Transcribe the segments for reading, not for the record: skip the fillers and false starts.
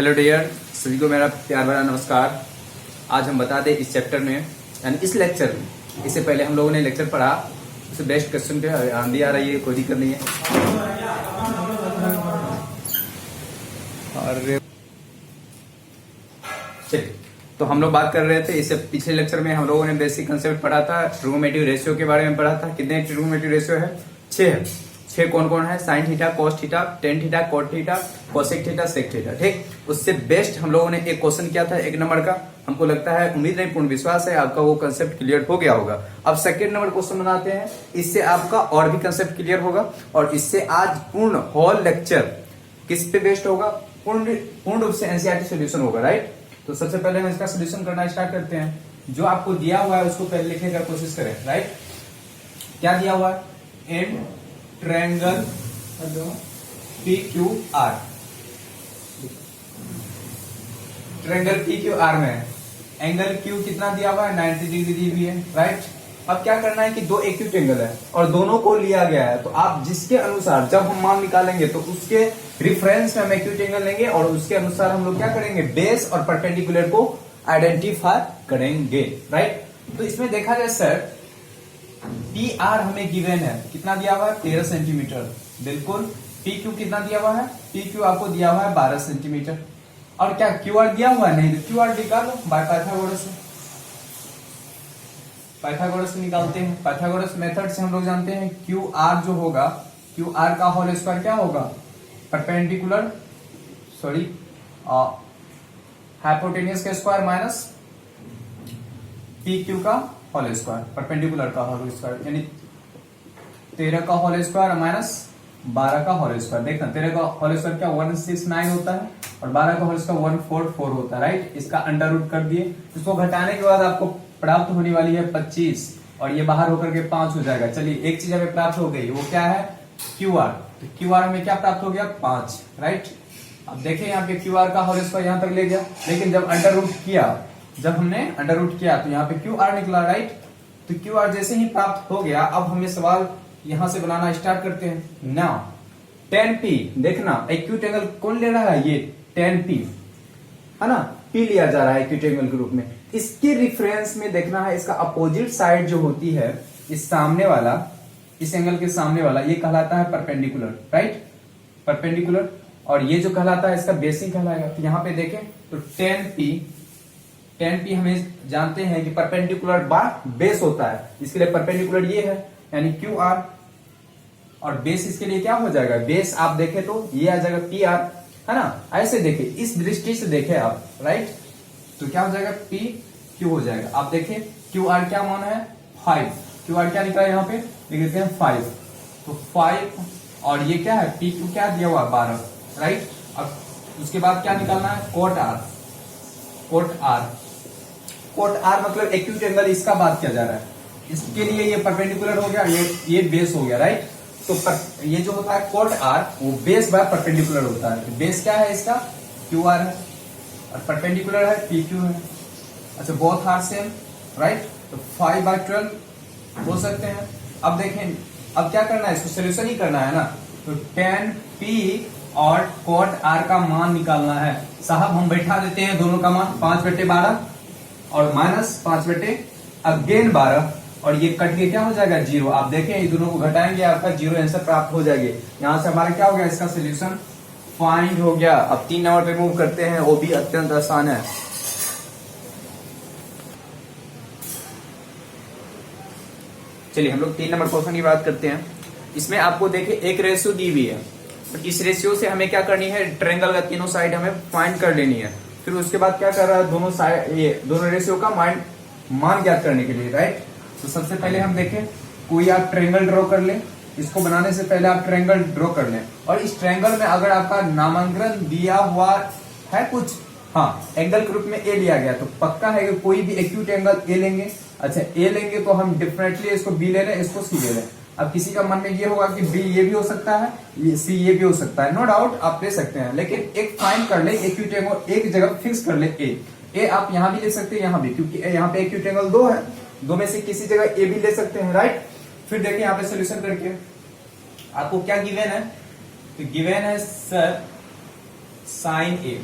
Hello dear, सभी को मेरा प्यार भरा नमस्कार। आज हम बता दें इस चैप्टर में यानी इस लेक्चर में, इससे पहले हम लोगों ने लेक्चर पढ़ा, उससे बेस्ट क्वेश्चन पे आंधी आ रही है, कोई दिक्कत नहीं है। और चलिए, तो हम लोग बात कर रहे थे, इससे पिछले लेक्चर में हम लोगों ने बेसिक कंसेप्ट पढ़ा था, ट्रिग्नोमेट्रिक रेशियो के बारे में पढ़ा था। कितने ट्रिग्नोमेट्रिक रेशियो है? 6 है। 6 कौन कौन है? Sine theta, cos theta, tan theta, cot theta, cosec theta, sec theta. ठीक, उससे बेस्ट हम लोगों ने एक क्वेश्चन किया था 1 नंबर का। हमको लगता है, उम्मीद नहीं पूर्ण विश्वास है आपका वो कंसेप्ट क्लियर हो गया होगा। अब सेकंड नंबर क्वेश्चन बनाते हैं, इससे आपका और भी कंसेप्ट क्लियर होगा और इससे आज पूर्ण होल लेक्चर किस पे बेस्ड होगा? पूर्ण रूप से एनसीईआरटी सॉल्यूशन होगा, राइट। तो सबसे पहले हम इसका सॉल्यूशन करना स्टार्ट करते हैं। जो आपको दिया हुआ है उसको पहले लिखने का कोशिश करें, राइट। क्या दिया हुआ है? And triangle P Q R, triangle P Q R में एंगल क्यू कितना दिया हुआ है? 90 डिग्री दी हुई है, राइट। अब क्या करना है कि दो एक्यूट एंगल है और दोनों को लिया गया है, तो आप जिसके अनुसार जब हम मान निकालेंगे तो उसके रिफरेंस में हम एक्यूट एंगल लेंगे और उसके अनुसार हम लोग क्या करेंगे? बेस और परपेंडिकुलर को आइडेंटिफाई करेंगे, राइट। तो इसमें देखा जाए सर, पी आर हमें गिवन है, कितना दिया हुआ है? 13 सेंटीमीटर, बिल्कुल। पी क्यू कितना दिया हुआ है? पी क्यू आपको दिया हुआ है 12 सेंटीमीटर। और क्या क्यू आर दिया हुआ है? नहीं, तो क्यू आर निकालो बाय पाइथागोरस से। पाइथागोरस से निकालते हैं। पाइथागोरस मेथड से हम लोग जानते हैं क्यू आर जो होगा, क्यू आर का होल स्क्वायर क्या होगा? परपेंडिकुलर हाइपोटेन्यूज का स्क्वायर माइनस पी क्यू का होल स्क्वायर, परपेंडिकुलर का होल स्क्वायर, यानी 13 का होल स्क्वायर माइनस 12 का होल स्क्वायर। देखना, 13 का होल स्क्वायर क्या 169 होता है और 12 का होल स्क्वायर 144 होता है, राइट। इसका अंडर रूट कर दिए। इसको घटाने के बाद आपको प्राप्त होने वाली है 25 और ये बाहर होकर के 5 हो जाएगा। चलिए, एक चीज हमें प्राप्त हो गई, वो क्या है? Q R. तो क्यू आर में क्या प्राप्त हो गया? 5, राइट। अब देखिए यहाँ पे क्यू आर का होल स्क्वायर यहाँ तक ले गया, लेकिन जब अंडर रूट किया, जब हमने अंडर रूट किया तो यहाँ पे क्यू आर निकला, राइट। तो क्यू आर जैसे ही प्राप्त हो गया, अब हमें सवाल यहां से बनाना स्टार्ट करते हैं। नाउ tan P, देखना एक्यूट एंगल कौन ले रहा है? ये tan P है ना, P लिया जा रहा है एक्यूट एंगल के रूप में। इसके रिफरेंस में देखना है, इसका अपोजिट साइड जो होती है, इस सामने वाला, इस एंगल के सामने वाला, ये कहलाता है परपेंडिकुलर, राइट, परपेंडिकुलर। और ये जो कहलाता है इसका बेसिक कहलाएगा। तो यहाँ पे देखें तो tan P हमें जानते हैं कि परपेंडिकुलर बार बेस होता है, इसके लिए परपेंडिकुलर ये है यानी क्यू आर, और बेस इसके लिए क्या हो जाएगा? बेस आप देखें तो ये आ जाएगा पी आर, है ना। ऐसे देखें, इस दृष्टि से देखें आप, राइट। तो क्या हो जाएगा? पी क्यू हो जाएगा। आप देखें क्यू आर क्या मान है? 5। क्यू आर क्या निकला है? यहाँ पे लिख देते हैं 5। तो 5 और ये क्या है? पी क्यू क्या दिया हुआ? 12, राइट। अब उसके बाद क्या निकालना है? Cot R. Cot R, cot R मतलब एक्यूट एंगल, इसका बात किया जा रहा है। इसके लिए ये परपेंडिकुलर हो गया, ये बेस हो गया, राइट। तो ये जो होता है कोट आर, वो बेस बाय परपेंडिकुलर होता है। तो बेस क्या है इसका? क्यू आर है और परपेंडिकुलर है पी क्यू है। अच्छा, बोथ आर सेम, राइट। तो 5/12 हो सकते हैं। अब देखें, अब क्या करना है? इसको सोल्यूशन ही करना है ना। तो tan P और कोट आर का मान निकालना है। साहब हम बैठा देते हैं दोनों का मान, 5/12 और माइनस 5/12 और ये कट के क्या हो जाएगा? 0। आप देखें, ये दोनों को घटाएंगे, आपका 0 आंसर प्राप्त हो जाएगी। यहां से हमारा क्या हो गया? इसका सोल्यूशन फाइंड हो गया। अब 3 नंबर पे मूव करते हैं, वो भी अत्यंत आसान है। चलिए, हम लोग 3 नंबर क्वेश्चन की बात करते हैं। इसमें आपको देखिए एक रेशियो दी हुई है, तो इस रेशियो से हमें क्या करनी है? ट्रायंगल का तीनों साइड हमें फाइंड कर लेनी है। फिर उसके बाद क्या कर रहा है? दोनों साइड, ये दोनों रेशियो का मान ज्ञात करने के लिए, राइट। तो सबसे पहले हम देखें, कोई आप ट्रायंगल ड्रॉ कर लें। इसको बनाने से पहले आप ट्रायंगल ड्रॉ कर लें, और इस ट्रायंगल में अगर आपका नामांकन दिया हुआ है कुछ, हाँ, एंगल के रूप में ए लिया गया, तो पक्का है कि कोई भी एक्यूट एंगल ए लेंगे। अच्छा, ए लेंगे तो हम डिफरेंटली इसको बी ले लें, इसको सी ले लें। अब किसी का मन में ये होगा कि बी ये भी हो सकता है, सी ये भी हो सकता है, नो डाउट आप ले सकते हैं, लेकिन एक फाइंड कर ले एक्यूट एंगल, एक जगह फिक्स कर ले ए आप यहां भी ले सकते हैं, यहां भी, क्योंकि यहाँ पे एक्यूट एंगल 2 है, 2 में से किसी जगह ए भी ले सकते हैं, राइट। फिर देखिए यहाँ पे सोल्यूशन करके आपको क्या गिवन है? तो गिवन है सर साइन ए,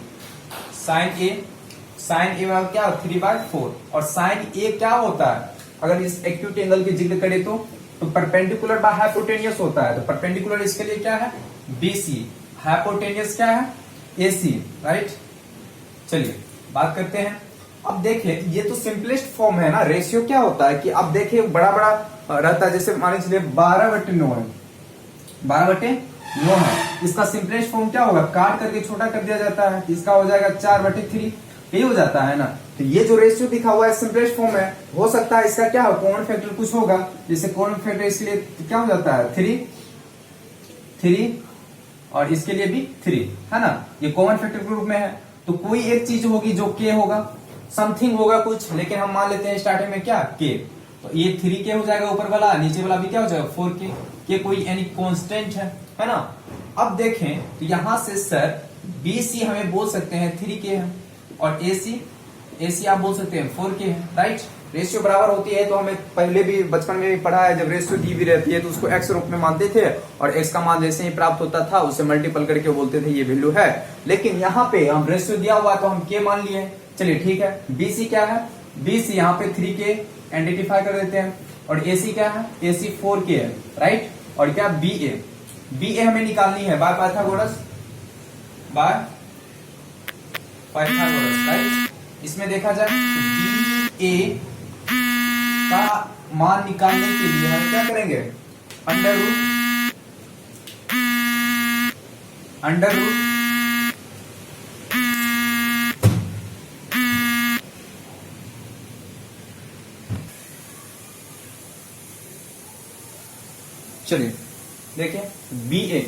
साइन ए में क्या 3/4 और साइन ए क्या होता है अगर इस एक्यूट एंगल की जिक्र करें तो परपेंडिकुलर बाय हाइपोटेनियस होता है। तो परपेंडिकुलर इसके लिए क्या है बीसी, हाइपोटेनियस क्या है एसी, राइट। चलिए बात करते हैं। अब देखिए ये तो सिंपलेस्ट फॉर्म है ना। रेशियो क्या होता है कि अब देखिए बड़ा बड़ा रहता है, जैसे मान लीजिए 12/9 है, 12/9 है। इसका सिंपलेस्ट फॉर्म क्या होगा, काट करके छोटा कर दिया जाता है, इसका हो जाएगा 4/3, यही हो जाता है ना। तो ये जो रेशियो दिखा हुआ है सिंपलेस्ट फॉर्म है, हो सकता है इसका क्या हो कॉमन फैक्टर कुछ होगा, जैसे कॉमन फैक्टर इसलिए क्या हो जाता है 3 और इसके लिए भी 3 है ना, ये कॉमन फैक्टर के रूप में है। तो कोई एक चीज होगी जो के होगा, समथिंग होगा कुछ, लेकिन हम मान लेते हैं स्टार्टिंग में क्या के, तो ये 3k हो जाएगा ऊपर वाला, नीचे वाला भी क्या हो जाएगा 4k, के कोई यानी कांस्टेंट है ना। अब देखें तो यहां से सर BC हमें बोल सकते हैं 3k है और AC आप बोल सकते हैं 4k है, राइट। रेशियो बराबर होती है तो हमें पहले भी बचपन में भी पढ़ा है, जब रेशियो दी भी रहती है तो उसको x रूप में मानते थे और x का मान जैसे ही प्राप्त होता था उसे मल्टीपल करके बोलते थे ये वैल्यू है। लेकिन यहाँ पे हम रेशियो दिया हुआ तो हम k मान लिए, चलिए ठीक है। BC क्या है, BC यहाँ पे 3k आइडेंटिफाई कर देते हैं और AC क्या है, AC 4k है, राइट। और क्या BA हमें निकालनी है बाय पाइथागोरस, राइट। इसमें देखा जाए BA का मान निकालने के लिए हम क्या करेंगे, अंडर रूट चलिए देखिए BA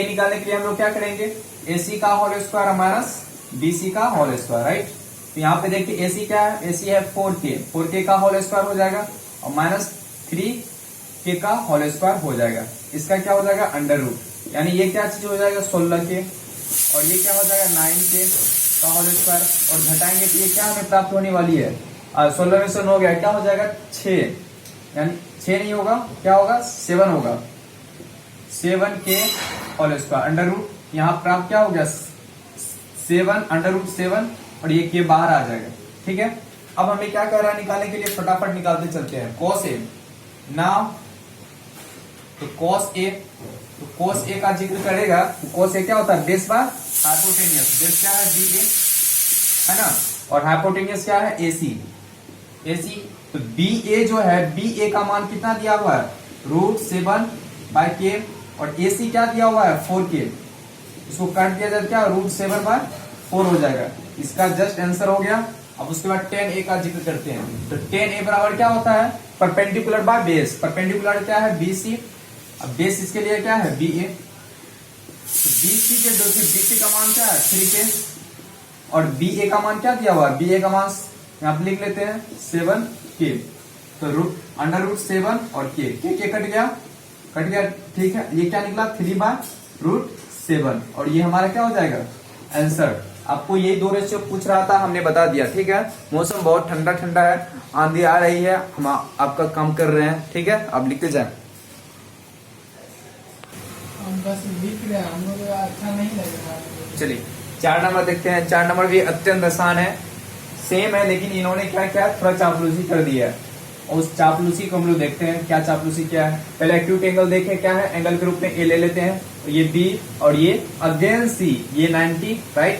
निकालने के लिए हम लोग क्या करेंगे, AC का होल स्क्वायर माइनस BC का होल स्क्वायर, राइट। तो यहाँ पे देखिए AC क्या है, AC है 4k का होल स्क्वायर हो जाएगा और माइनस 3k का होल स्क्वायर हो जाएगा। इसका क्या हो जाएगा अंडर रूट, यानी ये क्या चीज हो जाएगा 16k और ये क्या हो जाएगा 9k का होल स्क्वायर, और घटाएंगे तो ये क्या हमें प्राप्त होने वाली है 16 में से 9 गया क्या हो जाएगा 6, यानी 6 नहीं होगा क्या होगा 7 होगा, 7k whole square under root, यहाँ प्राप्त क्या हो गया 7 अंडर रूट 7 और ये के बाहर आ जाएगा, ठीक है। अब हमें क्या कर रहा है निकालने के लिए, फटाफट निकालते चलते हैं। cos A नाउ तो cos A का जिक्र करेगा तो cos A क्या होता है बेस बार हाइपोटेनियस, बेस क्या है BA है ना, और हाइपोटेनियस क्या है AC। तो BA जो है BA का मान कितना दिया हुआ है √7/k और AC क्या दिया हुआ है 4k, इसको काट दिया जाए क्या √7/4 हो जाएगा। इसका जस्ट आंसर हो गया। अब उसके बाद tan A का जिक्र करते हैं। तो tan A बराबर क्या होता है परपेंडिकुलर बाय बेस, परपेंडिकुलर क्या है BC, अब बेस इसके लिए क्या है BA। तो BC के BC का मान क्या है 3k और BA का मान क्या दिया हुआ है, BA का मान यहाँ पे लिख लेते हैं 7k, तो अंडर रूट 7 और k कट गया, ठीक है। ये क्या निकला 3/√7 और ये हमारा क्या हो जाएगा आंसर। आपको यही दो रेशियो पूछ रहा था, हमने बता दिया, ठीक है। मौसम बहुत ठंडा है, आंधी आ रही है, हम आपका काम कर रहे हैं, ठीक है। आप लिखते जाए, हम बस लिख रहे हैं, हम लोग अच्छा नहीं लग रहा। चलिए 4 नंबर देखते हैं। 4 नंबर भी अत्यंत आसान है, सेम है, लेकिन इन्होंने क्या किया थोड़ा चापलूसी कर दिया है। और उस चापलूसी को हम लोग देखते हैं क्या चापलूसी क्या है। पहले एक्यूट एंगल देखें क्या है, एंगल के रूप में ए ले लेते हैं, तो ये बी और ये अगेन सी, ये 90, राइट,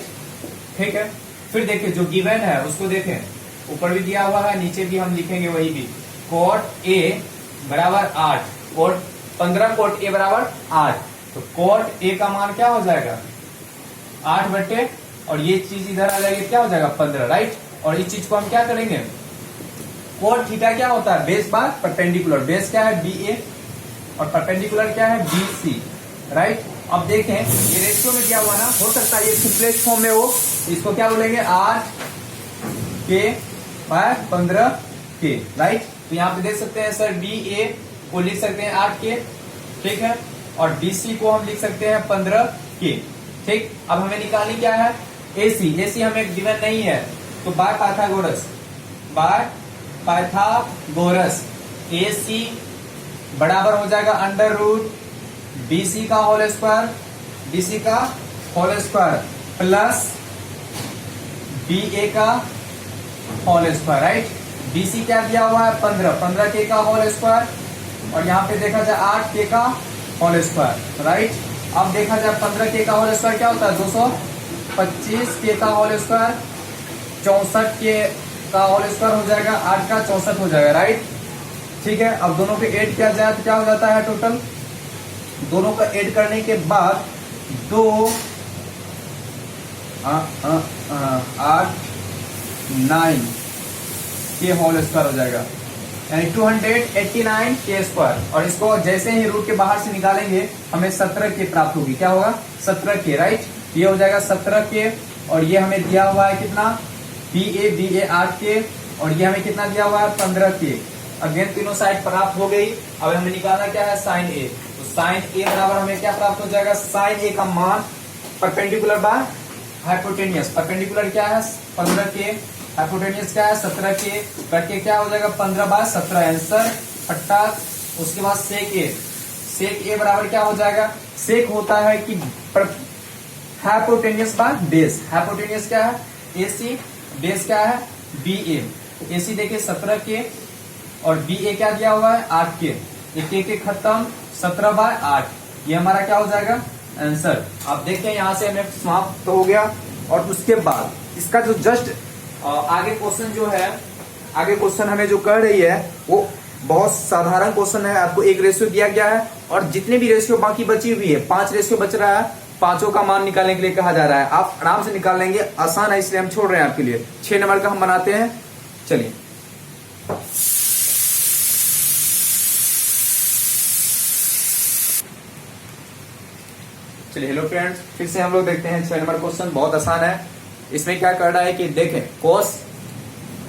ठीक है। फिर देखिए जो गिवन है उसको देखें, ऊपर भी दिया हुआ है नीचे भी हम लिखेंगे वही भी, कॉट ए बराबर 8, कॉट 15 कॉट ए बराबर 8, तो कॉट ए का मान क्या हो जाएगा 8 बटे और ये चीज इधर आ जाएगी क्या हो जाएगा 15, राइट। और इस चीज को हम क्या करेंगे, कोट थीटा क्या होता है बेस बार परपेंडिकुलर, बेस क्या है BA और परपेंडिकुलर क्या है BC, राइट। अब देखें ये रेशियो में दिया हुआ ना, हो सकता है ये सिंपलेस्ट फॉर्म में हो, इसको क्या बोलेंगे 8k/15k, राइट। तो यहाँ पे देख सकते हैं सर BA को लिख सकते हैं 8k, ठीक है, और BC को हम लिख सकते हैं 15k, ठीक। अब हमें निकालनी क्या है AC हमें गिवन नहीं है, तो बाय पाइथागोरस AC बराबर हो जाएगा अंडर रूट BC का whole square plus B A का whole square, right. B C क्या दिया हुआ है 15, 15 के का होल स्क्वायर, और यहाँ पे देखा जाए 8 के का होल स्क्वायर, राइट। अब देखा जाए 15 के का होल स्क्वायर क्या होता है 225 के का होल स्क्वायर, 64 के का होल स्क्वायर हो जाएगा, 8 का 64 हो जाएगा, राइट। ठीक है, अब दोनों पे ऐड किया जाए तो क्या हो जाता है टोटल, दोनों का ऐड करने के बाद 2 8 9 के होल स्क्वायर हो जाएगा, यानी 289 के स्क्वायर। और इसको जैसे ही रूट के बाहर से निकालेंगे हमें 17 के प्राप्त होगी, क्या होगा 17 के, राइट। ये हो जाएगा 17 के, और ये हमें दिया हुआ है कितना बी ए 8 के, और ये हमें कितना दिया हुआ है 15 के। अगेन तीनों साइड प्राप्त हो गई। अब हमें निकालना क्या है साइन ए, तो साइन ए बराबर हमें क्या प्राप्त हो जाएगा, साइन ए का मान परपेंडिकुलर बाय हाइपोटेनियस, परपेंडिकुलर क्या है 15 के, हाइपोटेनियस क्या है 17 के, करके क्या हो जाएगा 15 बाय 17 आंसर 58। उसके बाद सेक ए बराबर क्या हो जाएगा, सेक होता है कि हाइपोटेनियस बाय बेस, हाइपोटेनियस क्या है AC, बेस क्या है BA। AC देखिए 17 के और BA क्या दिया हुआ है 8 के, एक खत्म 17 बाय 8, ये हमारा क्या हो जाएगा आंसर। आप देखिए यहाँ से हमें समाप्त हो गया। और उसके बाद इसका जो जस्ट आगे क्वेश्चन जो है, आगे क्वेश्चन हमें जो कर रही है वो बहुत साधारण क्वेश्चन है। आपको एक रेशियो दिया गया है और जितने भी रेशियो बाकी बची हुई है 5 रेशियो बच रहा है, पांचों का मान निकालने के लिए कहा जा रहा है। आप आराम से निकाल लेंगे, आसान है इसलिए हम छोड़ रहे हैं आपके लिए। 6 नंबर का हम बनाते हैं, चलिए। चलिए हेलो फ्रेंड्स, फिर से हम लोग देखते हैं 6 नंबर क्वेश्चन। बहुत आसान है। इसमें क्या कर रहा है कि देखें कोस,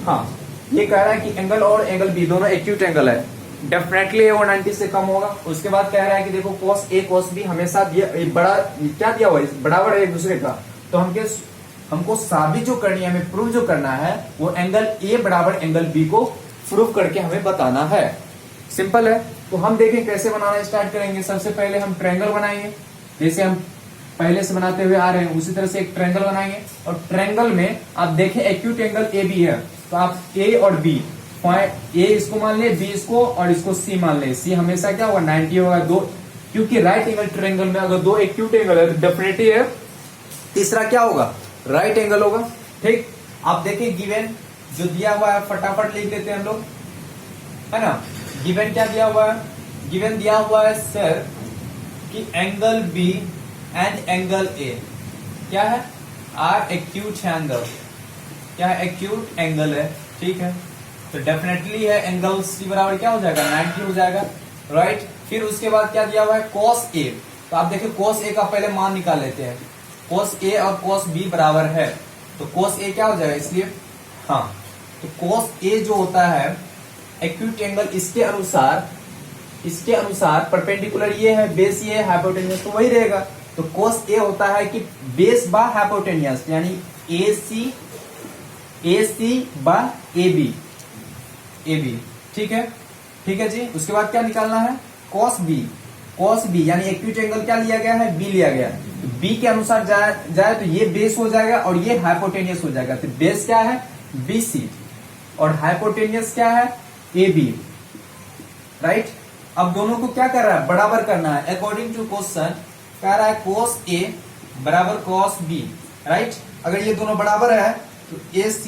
हाँ ये कह रहा है कि एंगल और एंगल बी दोनों एक्यूट एंगल है, डेफिनेटली ये 190 से कम होगा। उसके बाद कह रहा है कि देखो cos A cos B हमेशा बड़ा क्या दिया हुआ है बराबर है एक दूसरे का, तो हमको साबित जो करनी है, हमें प्रूव जो करना है वो एंगल A बराबर एंगल B को प्रूव करके हमें बताना है। सिंपल है। तो हम देखें कैसे बनाना स्टार्ट करेंगे। सबसे पहले हम ट्रायंगल बनाएंगे, जैसे हम पहले से बनाते हुए आ रहे हैं उसी तरह से एक ट्रायंगल बनाएंगे। और ट्रायंगल में आप देखें एक्यूट एंगल AB है, तो आप A और B पॉइंट ए इसको मान ले, बी इसको और इसको सी मान ले। सी हमेशा क्या होगा 90 होगा, दो, क्योंकि राइट एंगल ट्रायंगल में अगर दो एक्यूट एंगल है तो डेफिनेटली है तीसरा क्या होगा राइट एंगल होगा। ठीक, आप देखिए गिवन जो दिया हुआ है फटाफट लिख लेते हैं हम लोग, है ना। गिवन क्या दिया हुआ है, गिवन दिया हुआ है सर कि angle B and angle A क्या है आर एक्यूट एंगल, क्या है एक्यूट एंगल है, ठीक है। तो डेफिनेटली है एंगल सी बराबर क्या हो जाएगा 90 हो जाएगा, राइट। फिर उसके बाद क्या दिया हुआ है cos A, तो आप देखिए cos A का पहले मान निकाल लेते हैं। cos A और cos B बराबर है, तो cos A क्या हो जाएगा इसलिए, हाँ तो cos A जो होता है एक्यूट एंगल इसके अनुसार परपेंडिकुलर ये है, बेस ये है, हाइपोटेनियस तो वही रहेगा। तो cos A होता है कि बेस बा हाइपोटेनियस, यानी AC बा AB, ठीक है, ठीक है जी। उसके बाद क्या निकालना है cos B यानी एक्यूट एंगल क्या लिया गया है B लिया गया है। तो B के अनुसार जाए तो ये बेस हो जाएगा और ये हाइपोटेनियस हो जाएगा। तो बेस क्या है BC और हाइपोटेनियस क्या है AB, राइट। अब दोनों को क्या कर रहा है बराबर करना है। अकॉर्डिंग टू क्वेश्चन कह रहा है cos A बराबर cos B, राइट। अगर ये दोनों बराबर है तो AC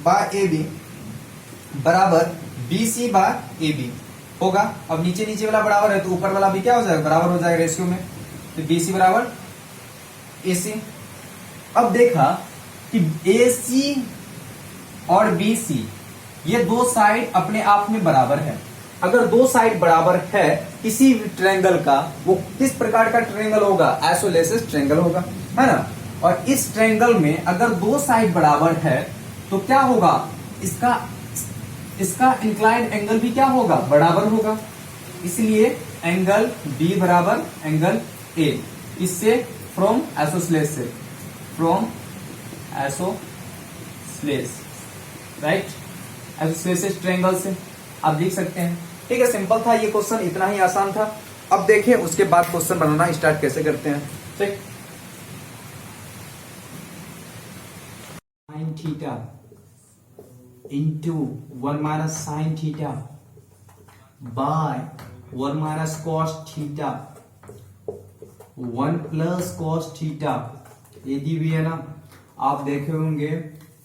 बाय AB बराबर BC बाय AB होगा। अब नीचे वाला बराबर है तो ऊपर वाला भी क्या हो जाएगा बराबर हो जाएगा रेशियो में, तो BC बराबर AC। अब देखा कि AC और BC ये दो साइड अपने आप में बराबर है। अगर दो साइड बराबर है किसी भी ट्रायंगल का, वो किस प्रकार का ट्रायंगल होगा आइसोसेलेस ट्रायंगल होगा, है ना। और इस ट्रायंगल में अगर दो साइड बराबर है तो क्या होगा इसका इंक्लाइंड एंगल भी क्या होगा बराबर होगा। इसलिए एंगल B बराबर एंगल A, इससे from isosceles right, isosceles triangle से आप लिख सकते हैं। ठीक है, सिंपल था ये क्वेश्चन, इतना ही आसान था। अब देखिए उसके बाद क्वेश्चन बनाना स्टार्ट कैसे करते हैं। ठीक, theta into 1 minus sign theta by 1 minus cos theta 1 plus cos theta, ये दी हुई है ना। आप देखे होंगे,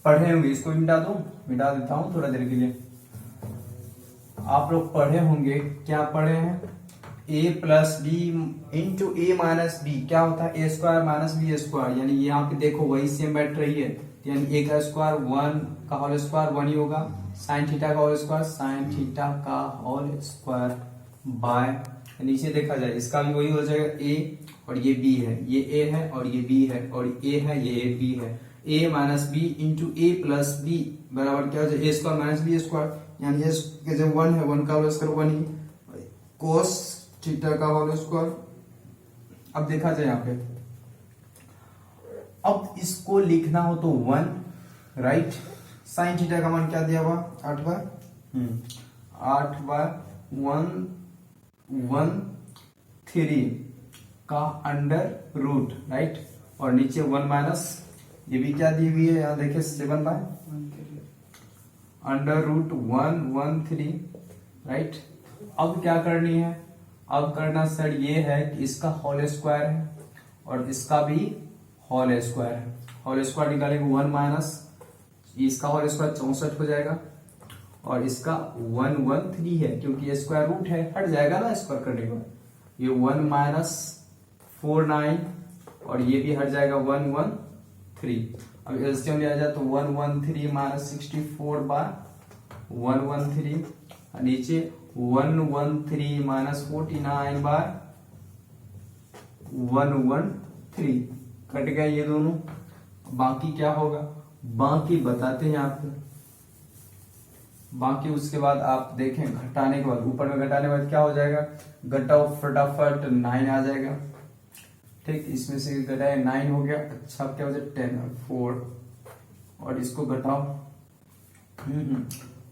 पढ़े होंगे, इसको मिटा देता हूं थोड़ा देर के लिए। आप लोग पढ़े होंगे, क्या पढ़े हैं, a plus B into A minus B क्या होता है, A square minus B square. यानी यहाँ पे देखो वही सेम बैठ रही है, यानी ए का स्क्वायर 1 का होल स्क्वायर 1 ही होगा, साइन थीटा का होल स्क्वायर साइन थीटा का होल स्क्वायर बाय, नीचे देखा जाए इसका भी वही हो जाएगा, ए और ये बी है, ये ए है और ये बी है, और ए है ये बी है, ए माइनस बी इंटू ए प्लस बी बराबर क्या हो जाए, ए स्क्वायर माइनस बी स्क्वायर, यानी ये जब 1 है 1 का होल स्क्वायर 1 ही, कोस थीटा का होल स्क्वायर। अब देखा जाए यहाँ पे, अब इसको लिखना हो तो 1 राइट, साइन थीटा का मान क्या दिया हुआ 8/113 का अंडर रूट राइट, और नीचे 1 माइनस ये भी क्या दी हुई है, यहाँ देखिए 7/1 अंडर रूट 113 राइट। अब क्या करनी है, अब करना सर ये है कि इसका होल स्क्वायर है और इसका भी होल स्क्वायर है, होल स्क्वायर निकालेंगे 1 माइनस इसका होल स्क्वायर 64 हो जाएगा, और इसका 113 है क्योंकि ये स्क्वायर रूट है, हट जाएगा ना स्क्वायर करने के बाद, ये 1 माइनस 49 और ये भी हट जाएगा 113। अब एलसीएम लिया जाए तो 113 माइनस 64/113, नीचे 113 माइनस 49/113 कट गया ये दोनों। बाकी क्या होगा, बाकी बताते हैं आपको, बाकी उसके बाद आप देखें घटाने के बाद, ऊपर में घटाने के बाद क्या हो जाएगा, घटाओ फटाफट 9 आ जाएगा, ठीक, इसमें से घटाए 9 हो गया, अच्छा क्या हो जाए 10 और 4, और इसको घटाओ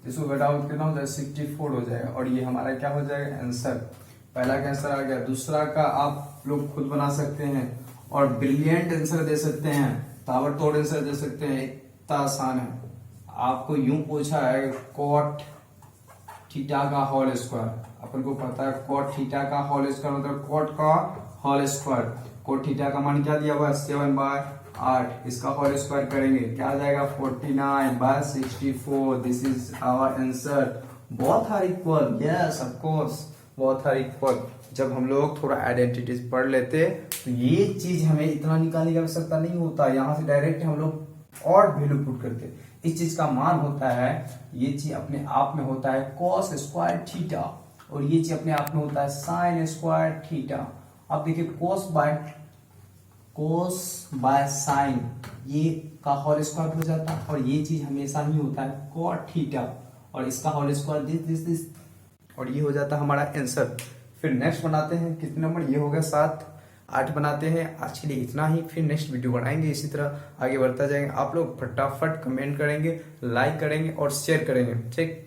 इसको घटाओ कितना हो जाएगा 64 हो जाएगा, और ये हमारा क्या हो जाएगा आंसर। पहला का आंसर आ गया, दूसरा का आप लोग खुद बना सकते हैं और ब्रिलियंट आंसर दे सकते हैं, ताबड़तोड़ आंसर दे सकते हैं, इतना आसान है। आपको यूं पूछा है कॉट थीटा का होल स्क्वायर, अपन को पता है कॉट थीटा का होल स्क्वायर मतलब कॉट का होल स्क्वायर, कॉट थीटा का मान क्या दिया हुआ है 7/8, इसका होल स्क्वायर करेंगे क्या आ जाएगा 49/64, this is our answer. Both are equal, yes of course both are equal. जब हम लोग थोड़ा आइडेंटिटीज पढ़ लेते तो ये चीज हमें इतना निकालने की आवश्यकता नहीं होता, यहाँ से डायरेक्ट हम लोग और वैल्यू पुट करते, इस चीज का मान होता है, ये चीज अपने आप में होता है cos स्क्वायर थीटा, और ये चीज अपने आप में होता है sin स्क्वायर थीटा। अब देखिए cos बाय sin ये का होल स्क्वायर हो जाता है, और ये चीज हमेशा ही होता है cot थीटा, और इसका होल स्क्वायर दिस, और ये हो जाता है हमारा आंसर। फिर नेक्स्ट बनाते हैं, कितने नंबर, ये हो गया 7 8 बनाते हैं। आज के लिए इतना ही, फिर नेक्स्ट वीडियो बनाएंगे, इसी तरह आगे बढ़ता जाएंगे। आप लोग फटाफट कमेंट करेंगे, लाइक करेंगे और शेयर करेंगे, ठीक।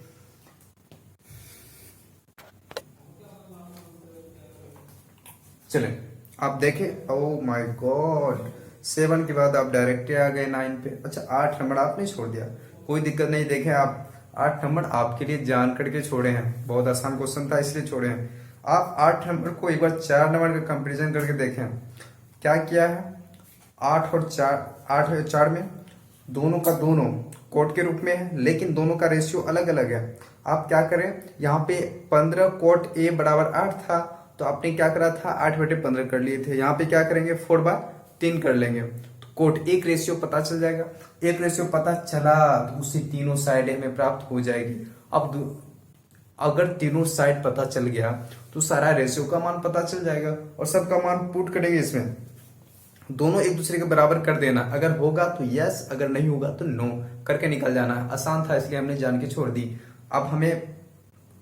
चलें, आप देखें, ओ माय गॉड 7 के बाद आप डायरेक्ट आ गए 9 पे। अच्छा 8 नंबर आपने छोड़ दिया, कोई दिक्कत नहीं, देखें आप 8 नंबर आपके लिए जान करके छोड़े हैं, बहुत आसान क्वेश्चन था इसलिए छोड़े हैं। आप 8 नंबर को एक बार 4 नंबर का कंपैरिजन करके देखें, क्या किया है 8 और 4 में दोनों का दोनों कोट के रूप में है, लेकिन दोनों का रेशियो अलग अलग है। आप क्या करें, यहाँ पे 15 कोट ए बराबर 8 था, तो आपने क्या करा था 8/15 कर लिए थे, यहाँ पे क्या करेंगे 4/3 कर लेंगे, तो कोट एक रेशियो पता चल जाएगा। एक रेशियो पता चला तो उससे तीनों साइड हमें प्राप्त हो जाएगी। अब अगर तीनों साइड पता चल गया तो सारा रेशियो का मान पता चल जाएगा, और सबका मान पुट करेंगे इसमें, दोनों एक दूसरे के बराबर कर देना, अगर होगा तो यस, अगर नहीं होगा तो नो करके निकल जाना है। आसान था इसलिए हमने जान के छोड़ दी। अब हमें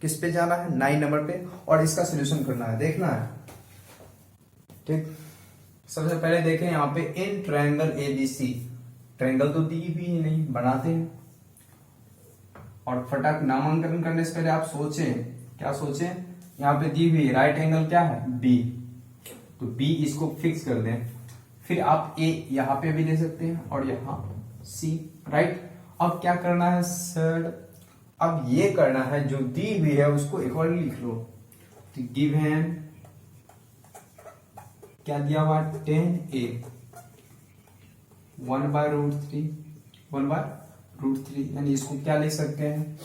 किस पे जाना है 9 नंबर पे, और इसका सोल्यूशन करना है, देखना है, ठीक। सबसे पहले देखें यहाँ पे इन ट्रायंगल ABC, ट्रायंगल तो दी भी नहीं, बनाते हैं। और फटाक नामांकन करने से पहले आप सोचें, क्या सोचें, यहाँ पे दी हुई राइट एंगल क्या है B, तो B इसको फिक्स कर दें। फिर आप A यहाँ पे भी ले सकते हैं और यहाँ सी, राइट। अब क्या करना है सर, अब ये करना है जो दी हुई है उसको अकॉर्डिंग लिख लो। तो गिवन क्या दिया हुआ 10a 1/√3 1/√3, यानी इसको क्या लिख सकते हैं